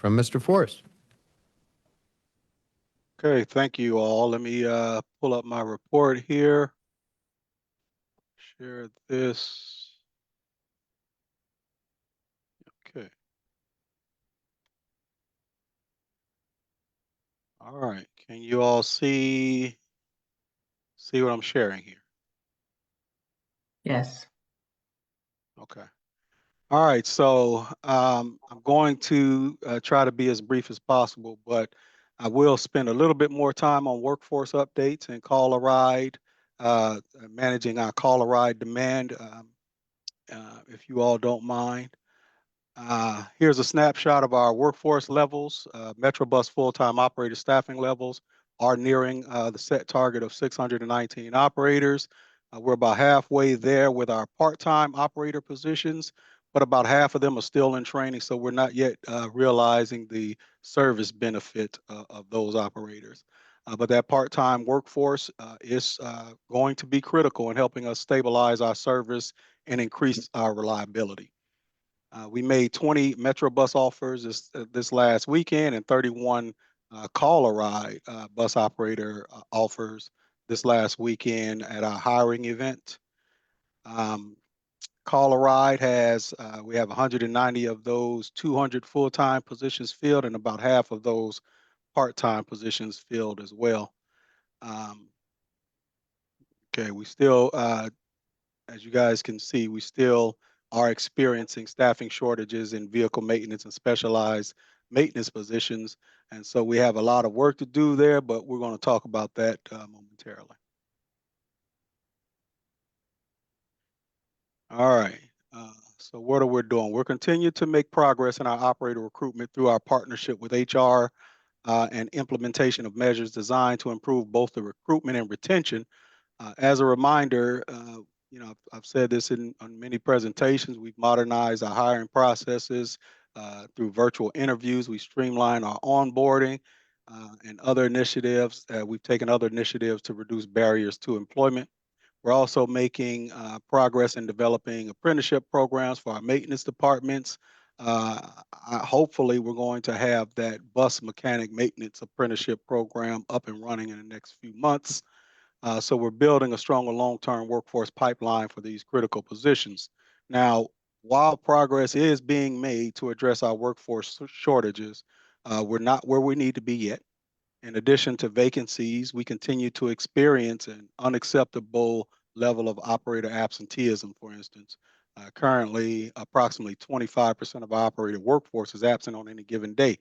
Mr. Forrest. Okay, thank you all. Let me pull up my report here. Share this. Okay. All right. Can you all see what I'm sharing here? Yes. Okay. All right. So I'm going to try to be as brief as possible, but I will spend a little bit more time on workforce updates and call a ride, managing our call a ride demand, if you all don't mind. Here's a snapshot of our workforce levels. Metrobus full-time operator staffing levels are nearing the set target of 619 operators. We're about halfway there with our part-time operator positions, but about half of them are still in training, so we're not yet realizing the service benefit of those operators. But that part-time workforce is going to be critical in helping us stabilize our service and increase our reliability. We made 20 Metrobus offers this last weekend and 31 call-a-ride bus operator offers this last weekend at our hiring event. Call-a-ride we have 190 of those 200 full-time positions filled and about half of those part-time positions filled as well. Okay, we still as you guys can see, we still are experiencing staffing shortages in vehicle maintenance and specialized maintenance positions. And so we have a lot of work to do there, but we're going to talk about that momentarily. All right. So what are we doing? We're continuing to make progress in our operator recruitment through our partnership with HR and implementation of measures designed to improve both the recruitment and retention. As a reminder, I've said this on many presentations. We've modernized our hiring processes through virtual interviews. We streamlined our onboarding and other initiatives. We've taken other initiatives to reduce barriers to employment. We're also making progress in developing apprenticeship programs for our maintenance departments. Hopefully, we're going to have that bus mechanic maintenance apprenticeship program up and running in the next few months. So we're building a stronger long-term workforce pipeline for these critical positions. Now, while progress is being made to address our workforce shortages, we're not where we need to be yet. In addition to vacancies, we continue to experience an unacceptable level of operator absenteeism, for instance. Currently, approximately 25% of our operator workforce is absent on any given day,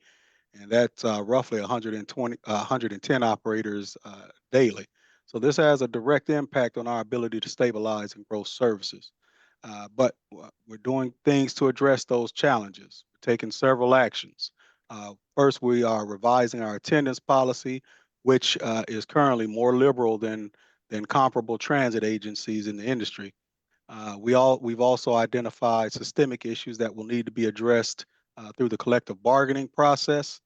and that's roughly 110 operators daily. So this has a direct impact on our ability to stabilize and grow services. But we're doing things to address those challenges. We're taking several actions. First, we are revising our attendance policy, which is currently more liberal than comparable transit agencies in the industry. We've also identified systemic issues that will need to be addressed through the collective bargaining process.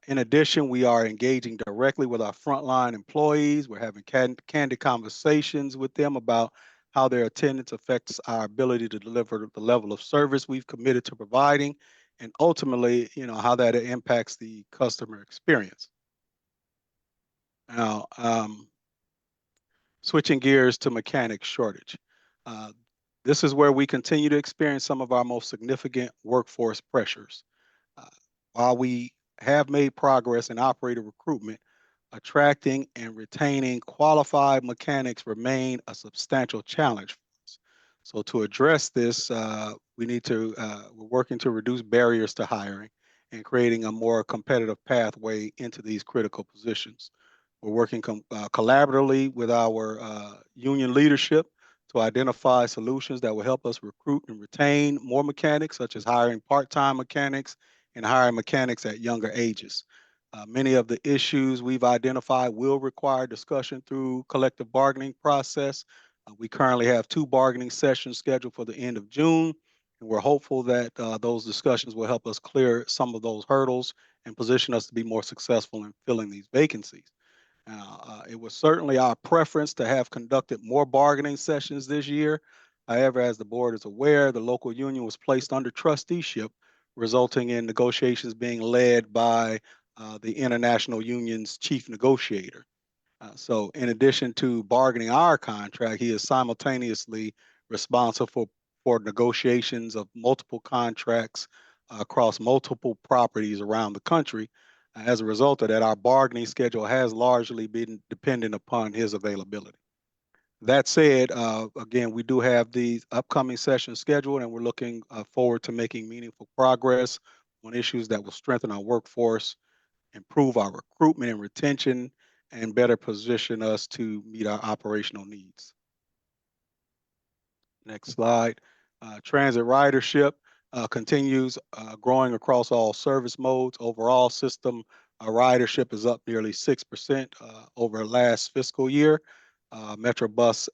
In addition, we are engaging directly with our frontline employees. We're having candid conversations with them about how their attendance affects our ability to deliver the level of service we've committed to providing, and ultimately, how that impacts the customer experience. Now, switching gears to mechanic shortage. This is where we continue to experience some of our most significant workforce pressures. While we have made progress in operator recruitment, attracting and retaining qualified mechanics remain a substantial challenge for us. So to address this, we're working to reduce barriers to hiring and creating a more competitive pathway into these critical positions. We're working collaboratively with our union leadership to identify solutions that will help us recruit and retain more mechanics, such as hiring part-time mechanics and hiring mechanics at younger ages. Many of the issues we've identified will require discussion through collective bargaining process. We currently have 2 bargaining sessions scheduled for the end of June, and we're hopeful that those discussions will help us clear some of those hurdles and position us to be more successful in filling these vacancies. It was certainly our preference to have conducted more bargaining sessions this year. However, as the board is aware, the local union was placed under trusteeship, resulting in negotiations being led by the international union's chief negotiator. So in addition to bargaining our contract, he is simultaneously responsible for negotiations of multiple contracts across multiple properties around the country. As a result of that, our bargaining schedule has largely been dependent upon his availability. That said, again, we do have these upcoming sessions scheduled, and we're looking forward to making meaningful progress on issues that will strengthen our workforce, improve our recruitment and retention, and better position us to meet our operational needs. Next slide. Transit ridership continues growing across all service modes. Overall system ridership is up nearly 6% over last fiscal year. Metrobus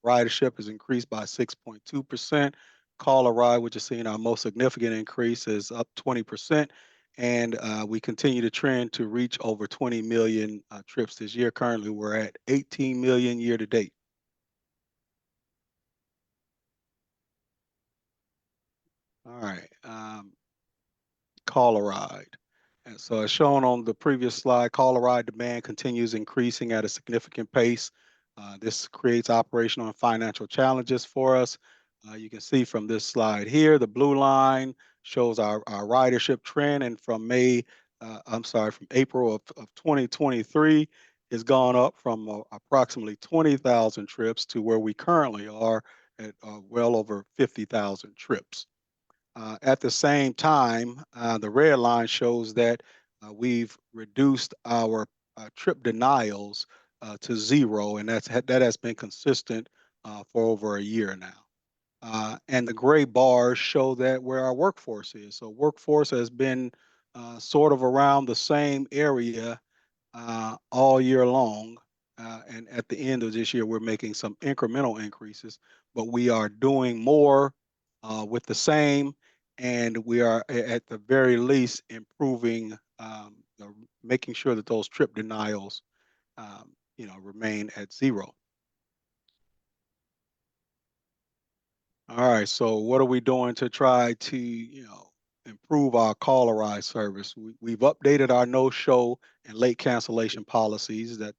ridership has increased by 6.2%. Call a ride, which is seeing our most significant increase, is up 20%. And we continue to trend to reach over 20 million trips this year. Currently, we're at 18 million year to date. All right, call a ride. And so as shown on the previous slide, call a ride demand continues increasing at a significant pace. This creates operational and financial challenges for us. You can see from this slide here, the blue line shows our ridership trend, and from from April of 2023, it's gone up from approximately 20,000 trips to where we currently are at well over 50,000 trips. At the same time, the red line shows that we've reduced our trip denials to 0, and that has been consistent for over a year now. And the gray bars show that where our workforce is. So workforce has been sort of around the same area all year long. And at the end of this year, we're making some incremental increases, but we are doing more with the same, and we are at the very least improving, making sure that those trip denials, remain at 0. All right, so what are we doing to try to, improve our call a ride service? We've updated our no-show and late cancellation policies that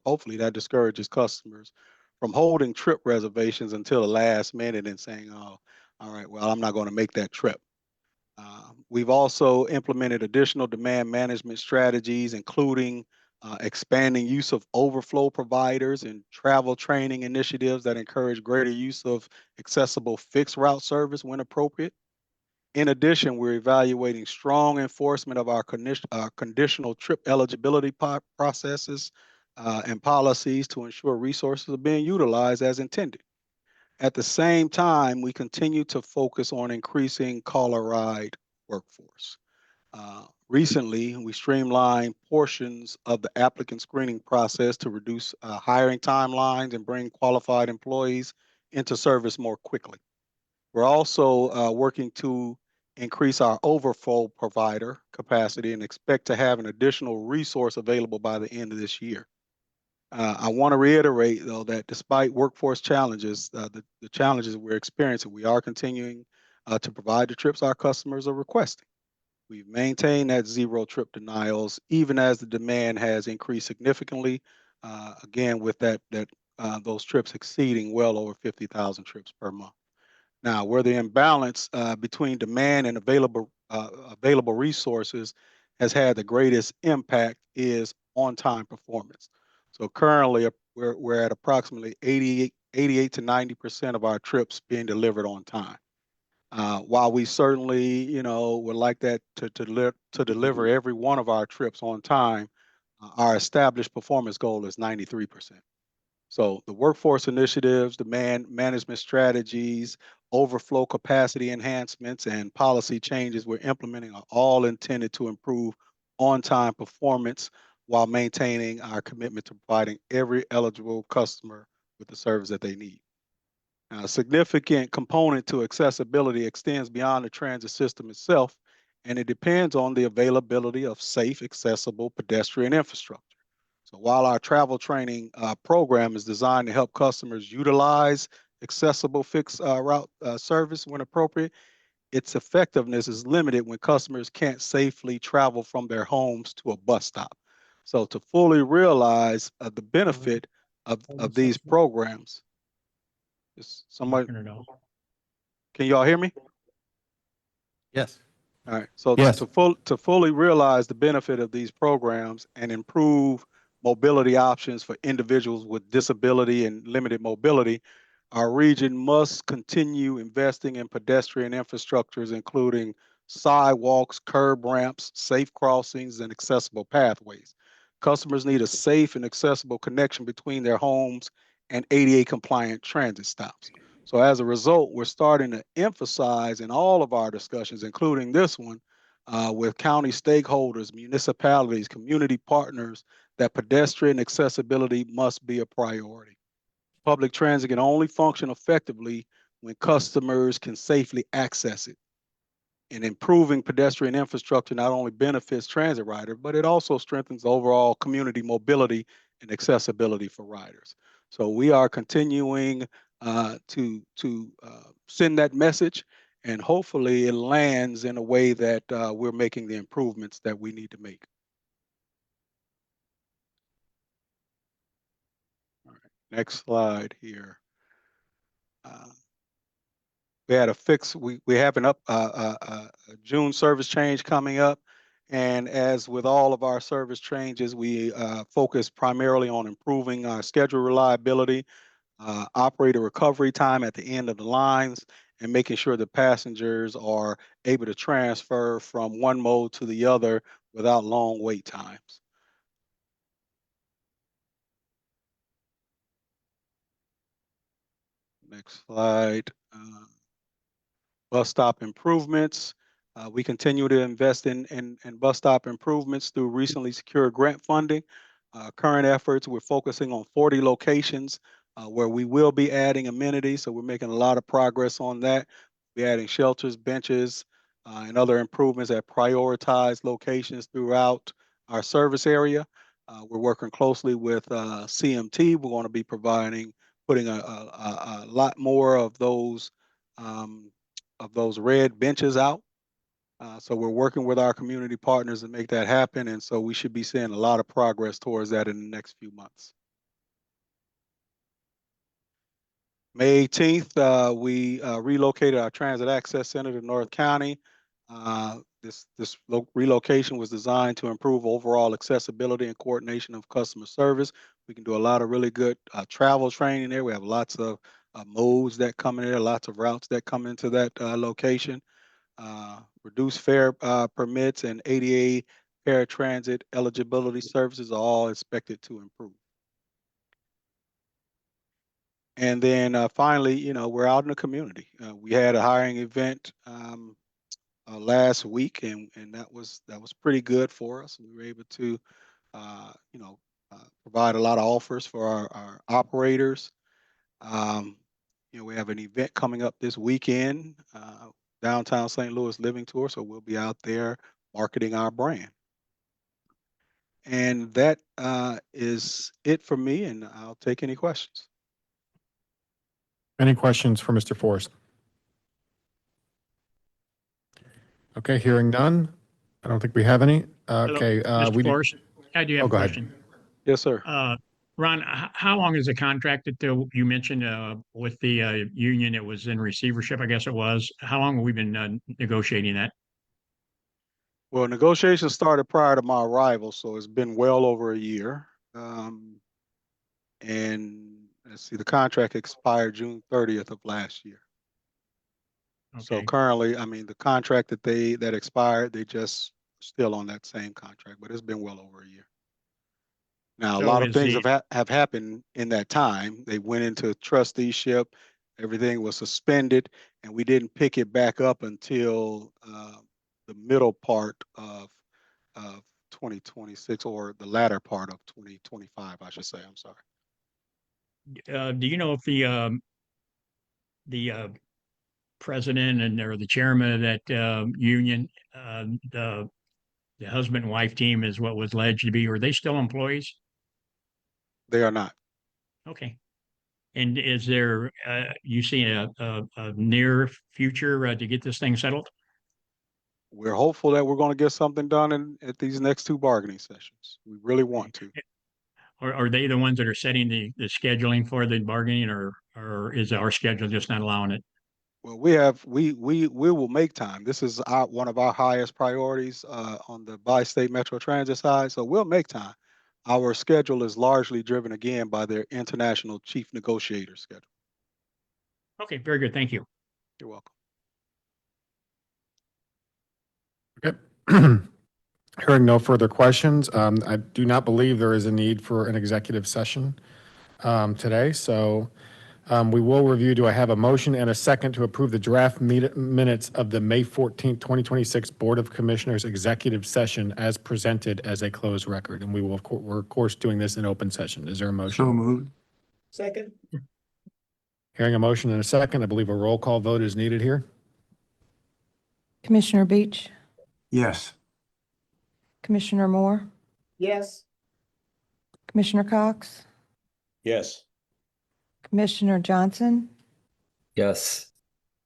hopefully that discourages customers from holding trip reservations until the last minute and saying, oh, all right, well, I'm not going to make that trip. We've also implemented additional demand management strategies, including expanding use of overflow providers and travel training initiatives that encourage greater use of accessible fixed route service when appropriate. In addition, we're evaluating strong enforcement of our conditional trip eligibility processes and policies to ensure resources are being utilized as intended. At the same time, we continue to focus on increasing call a ride workforce. Recently, we streamlined portions of the applicant screening process to reduce hiring timelines and bring qualified employees into service more quickly. We're also working to increase our overflow provider capacity and expect to have an additional resource available by the end of this year. I want to reiterate, though, that despite workforce challenges, the challenges we're experiencing, we are continuing to provide the trips our customers are requesting. We've maintained that 0 trip denials, even as the demand has increased significantly, again, with those trips exceeding well over 50,000 trips per month. Now, where the imbalance between demand and available resources has had the greatest impact is on-time performance. So currently, we're at approximately 88 to 90% of our trips being delivered on time. While we certainly, would like that to deliver every one of our trips on time, our established performance goal is 93%. So the workforce initiatives, demand management strategies, overflow capacity enhancements, and policy changes we're implementing are all intended to improve on-time performance while maintaining our commitment to providing every eligible customer with the service that they need. Now, a significant component to accessibility extends beyond the transit system itself, and it depends on the availability of safe, accessible pedestrian infrastructure. So while our travel training program is designed to help customers utilize accessible fixed route service when appropriate, its effectiveness is limited when customers can't safely travel from their homes to a bus stop. So to fully realize the benefit of these programs, can y'all hear me? Yes. All right. So Yes. to fully realize the benefit of these programs and improve mobility options for individuals with disability and limited mobility, our region must continue investing in pedestrian infrastructures, including sidewalks, curb ramps, safe crossings, and accessible pathways. Customers need a safe and accessible connection between their homes and ADA compliant transit stops. So as a result, we're starting to emphasize in all of our discussions, including this one, with county stakeholders, municipalities, community partners, that pedestrian accessibility must be a priority. Public transit can only function effectively when customers can safely access it. And improving pedestrian infrastructure not only benefits transit riders, but it also strengthens overall community mobility and accessibility for riders. So we are continuing to send that message, and hopefully it lands in a way that we're making the improvements that we need to make. All right, next slide here. We had we have an a June service change coming up. And as with all of our service changes, we focus primarily on improving our schedule reliability, operator recovery time at the end of the lines, and making sure the passengers are able to transfer from one mode to the other without long wait times. Next slide. Bus stop improvements. We continue to invest in bus stop improvements through recently secured grant funding. Current efforts, we're focusing on 40 locations where we will be adding amenities. So we're making a lot of progress on that. We're adding shelters, benches, and other improvements at prioritized locations throughout our service area. We're working closely with CMT. We're going to be putting a lot more of those red benches out. So we're working with our community partners to make that happen. And so we should be seeing a lot of progress towards that in the next few months. May 18th, we relocated our Transit Access Center to North County. This relocation was designed to improve overall accessibility and coordination of customer service. We can do a lot of really good travel training there. We have lots of modes that come in there, lots of routes that come into that location. Reduced fare permits and ADA paratransit eligibility services are all expected to improve. And then finally, we're out in the community. We had a hiring event last week, and that was pretty good for us. We were able to, provide a lot of offers for our operators. We have an event coming up this weekend, downtown St. Louis Living Tour, so we'll be out there marketing our brand. And that is it for me, and I'll take any questions. Any questions for Mr. Forrest? Okay, hearing none. I don't think we have any. Okay. Mr. Forrest, I do have a go ahead. question. Yes, sir. Ron, how long is the contract that you mentioned with the union that was in receivership, I guess it was? How long have we been negotiating that? Well, negotiations started prior to my arrival, so it's been well over a year. And let's see, the contract expired June 30th of last year. Okay. So currently, I mean, the contract that expired, they just still on that same contract, but it's been well over a year. Now, a So lot of is things the- have happened in that time. They went into trusteeship, everything was suspended, and we didn't pick it back up until the middle part of 2026, or the latter part of 2025, I should say. I'm sorry. do you know if the president or the chairman of that union, the husband and wife team is what was alleged to be, are they still employees? They are not. Okay. And is there, you see a near future to get this thing settled? We're hopeful that we're going to get something done at these next two bargaining sessions. We really want to. Or are they the ones that are setting the scheduling for the bargaining, or is our schedule just not allowing it? Well, we will make time. This is one of our highest priorities on the bi-state Metro Transit side, so we'll make time. Our schedule is largely driven again by their international chief negotiator schedule. Okay, very good. Thank you. You're welcome. Okay. Hearing no further questions, I do not believe there is a need for an executive session today, so we will review. Do I have a motion and a second to approve the draft minutes of the May 14th, 2026 Board of Commissioners executive session as presented as a closed record? And we're of course doing this in open session. Is there a motion? So moved. Second. Hearing a motion and a second, I believe a roll call vote is needed here. Commissioner Beach, Yes. Commissioner Moore, Yes. Commissioner Cox, Yes. Commissioner Johnson, Yes.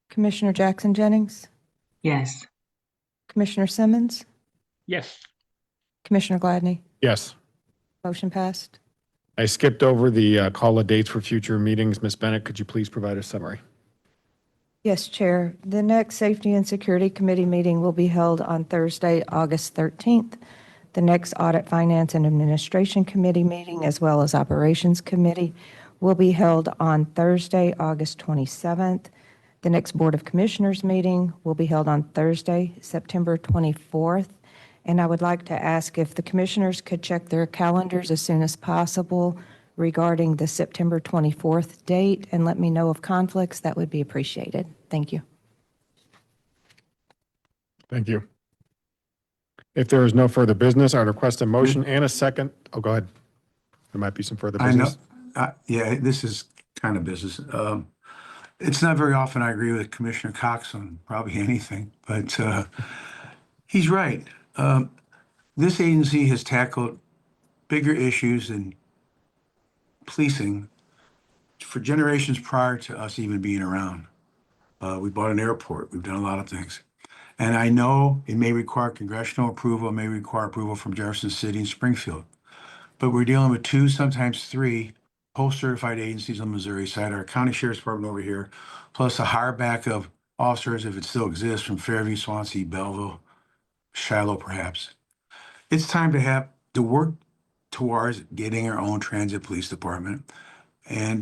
Commissioner Jackson Jennings, Yes. Commissioner Simmons, Yes. Commissioner Gladney. Yes. Motion passed. I skipped over the call of dates for future meetings. Ms. Bennett, could you please provide a summary? Yes, Chair. The next Safety and Security Committee meeting will be held on Thursday, August 13th. The next Audit, Finance, and Administration Committee meeting, as well as Operations Committee, will be held on Thursday, August 27th. The next Board of Commissioners meeting will be held on Thursday, September 24th. And I would like to ask if the commissioners could check their calendars as soon as possible regarding the September 24th date and let me know of conflicts. That would be appreciated. Thank you. Thank you. If there is no further business, I would request a motion and a second. Oh, go ahead. There might be some further I know. business. Yeah, this is kind of business. It's not very often I agree with Commissioner Cox on probably anything, but he's right. This agency has tackled bigger issues than policing for generations prior to us even being around. We bought an airport. We've done a lot of things. And I know it may require congressional approval, it may require approval from Jefferson City and Springfield. But we're dealing with two, sometimes three post-certified agencies on the Missouri side, our county sheriff's department over here, plus a hire back of officers, if it still exists, from Fairview, Swansea, Belleville, Shiloh, perhaps. It's time to have to work towards getting our own transit police department and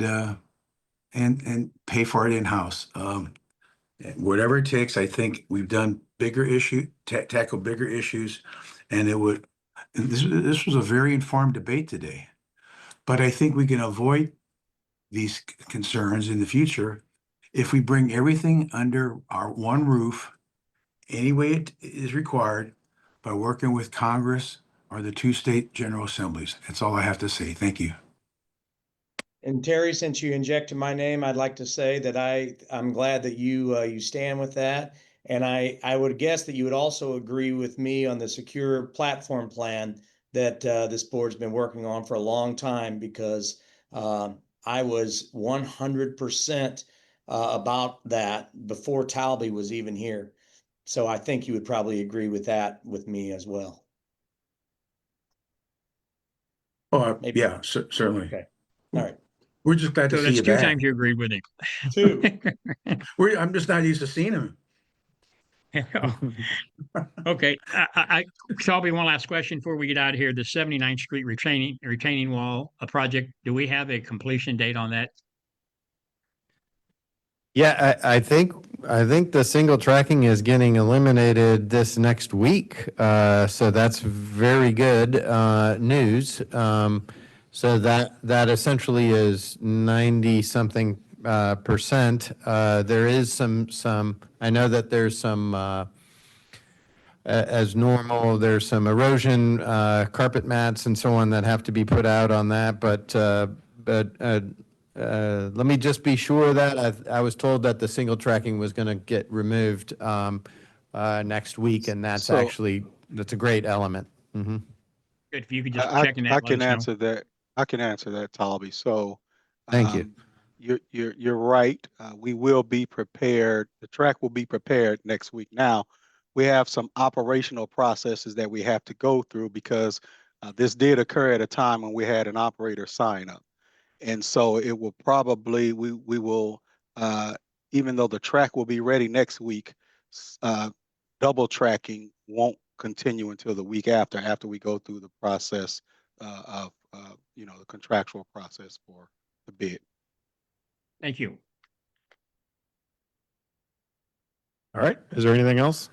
pay for it in-house. Whatever it takes, I think we've done bigger tackle bigger issues, and this was a very informed debate today. But I think we can avoid these concerns in the future if we bring everything under our one roof, any way it is required, by working with Congress or the two state general assemblies. That's all I have to say. Thank you. And Terry, since you injected my name, I'd like to say that I'm glad that you stand with that. And I would guess that you would also agree with me on the secure platform plan that this board's been working on for a long time, because I was 100% about that before Talby was even here. So I think you would probably agree with that with me as well. Oh, Maybe. yeah, certainly. Okay. All right. We're just glad to So see that's you two back. times you agreed with him. Two. I'm just not used to seeing him. Okay, Shelby, one last question before we get out of here. The 79th Street retaining wall, a project, do we have a completion date on that? Yeah, I think the single tracking is getting eliminated this next week. So that's very good news. So that essentially is 90 something percent. There is some I know that there's some as normal, there's some erosion, carpet mats and so on that have to be put out on that, but let me just be sure of that. I was told that the single tracking was going to get removed next week, and that's a great element. Mm-hmm. Good, if you could just I check in that. I can answer that. I can answer that, Talby. So, Thank you. You're right. We will be prepared. The track will be prepared next week. Now, we have some operational processes that we have to go through, because this did occur at a time when we had an operator sign up. And so it will probably, we will even though the track will be ready next week, double tracking won't continue until the week after we go through the process of, the contractual process for the bid. Thank you. All right. Is there anything else?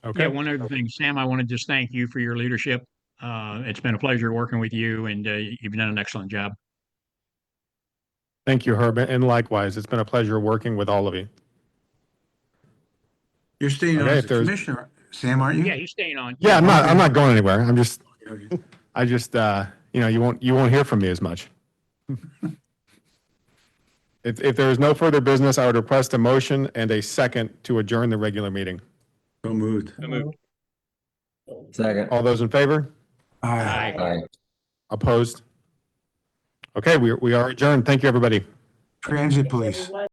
Okay. Yeah, one other thing, Sam, I want to just thank you for your leadership. It's been a pleasure working with you, and you've done an excellent job. Thank you, Herb. And likewise, it's been a pleasure working with all of you. You're staying on Okay, as if a there's- commissioner, Sam, aren't you? Yeah, he's staying on. Yeah, I'm not going anywhere. Okay. You won't hear from me as much. If there is no further business, I would request a motion and a second to adjourn the regular meeting. So moved. So moved. Second. All those in favor? Aye. Aye. Opposed? Okay, we are adjourned. Thank you, everybody. Transit police.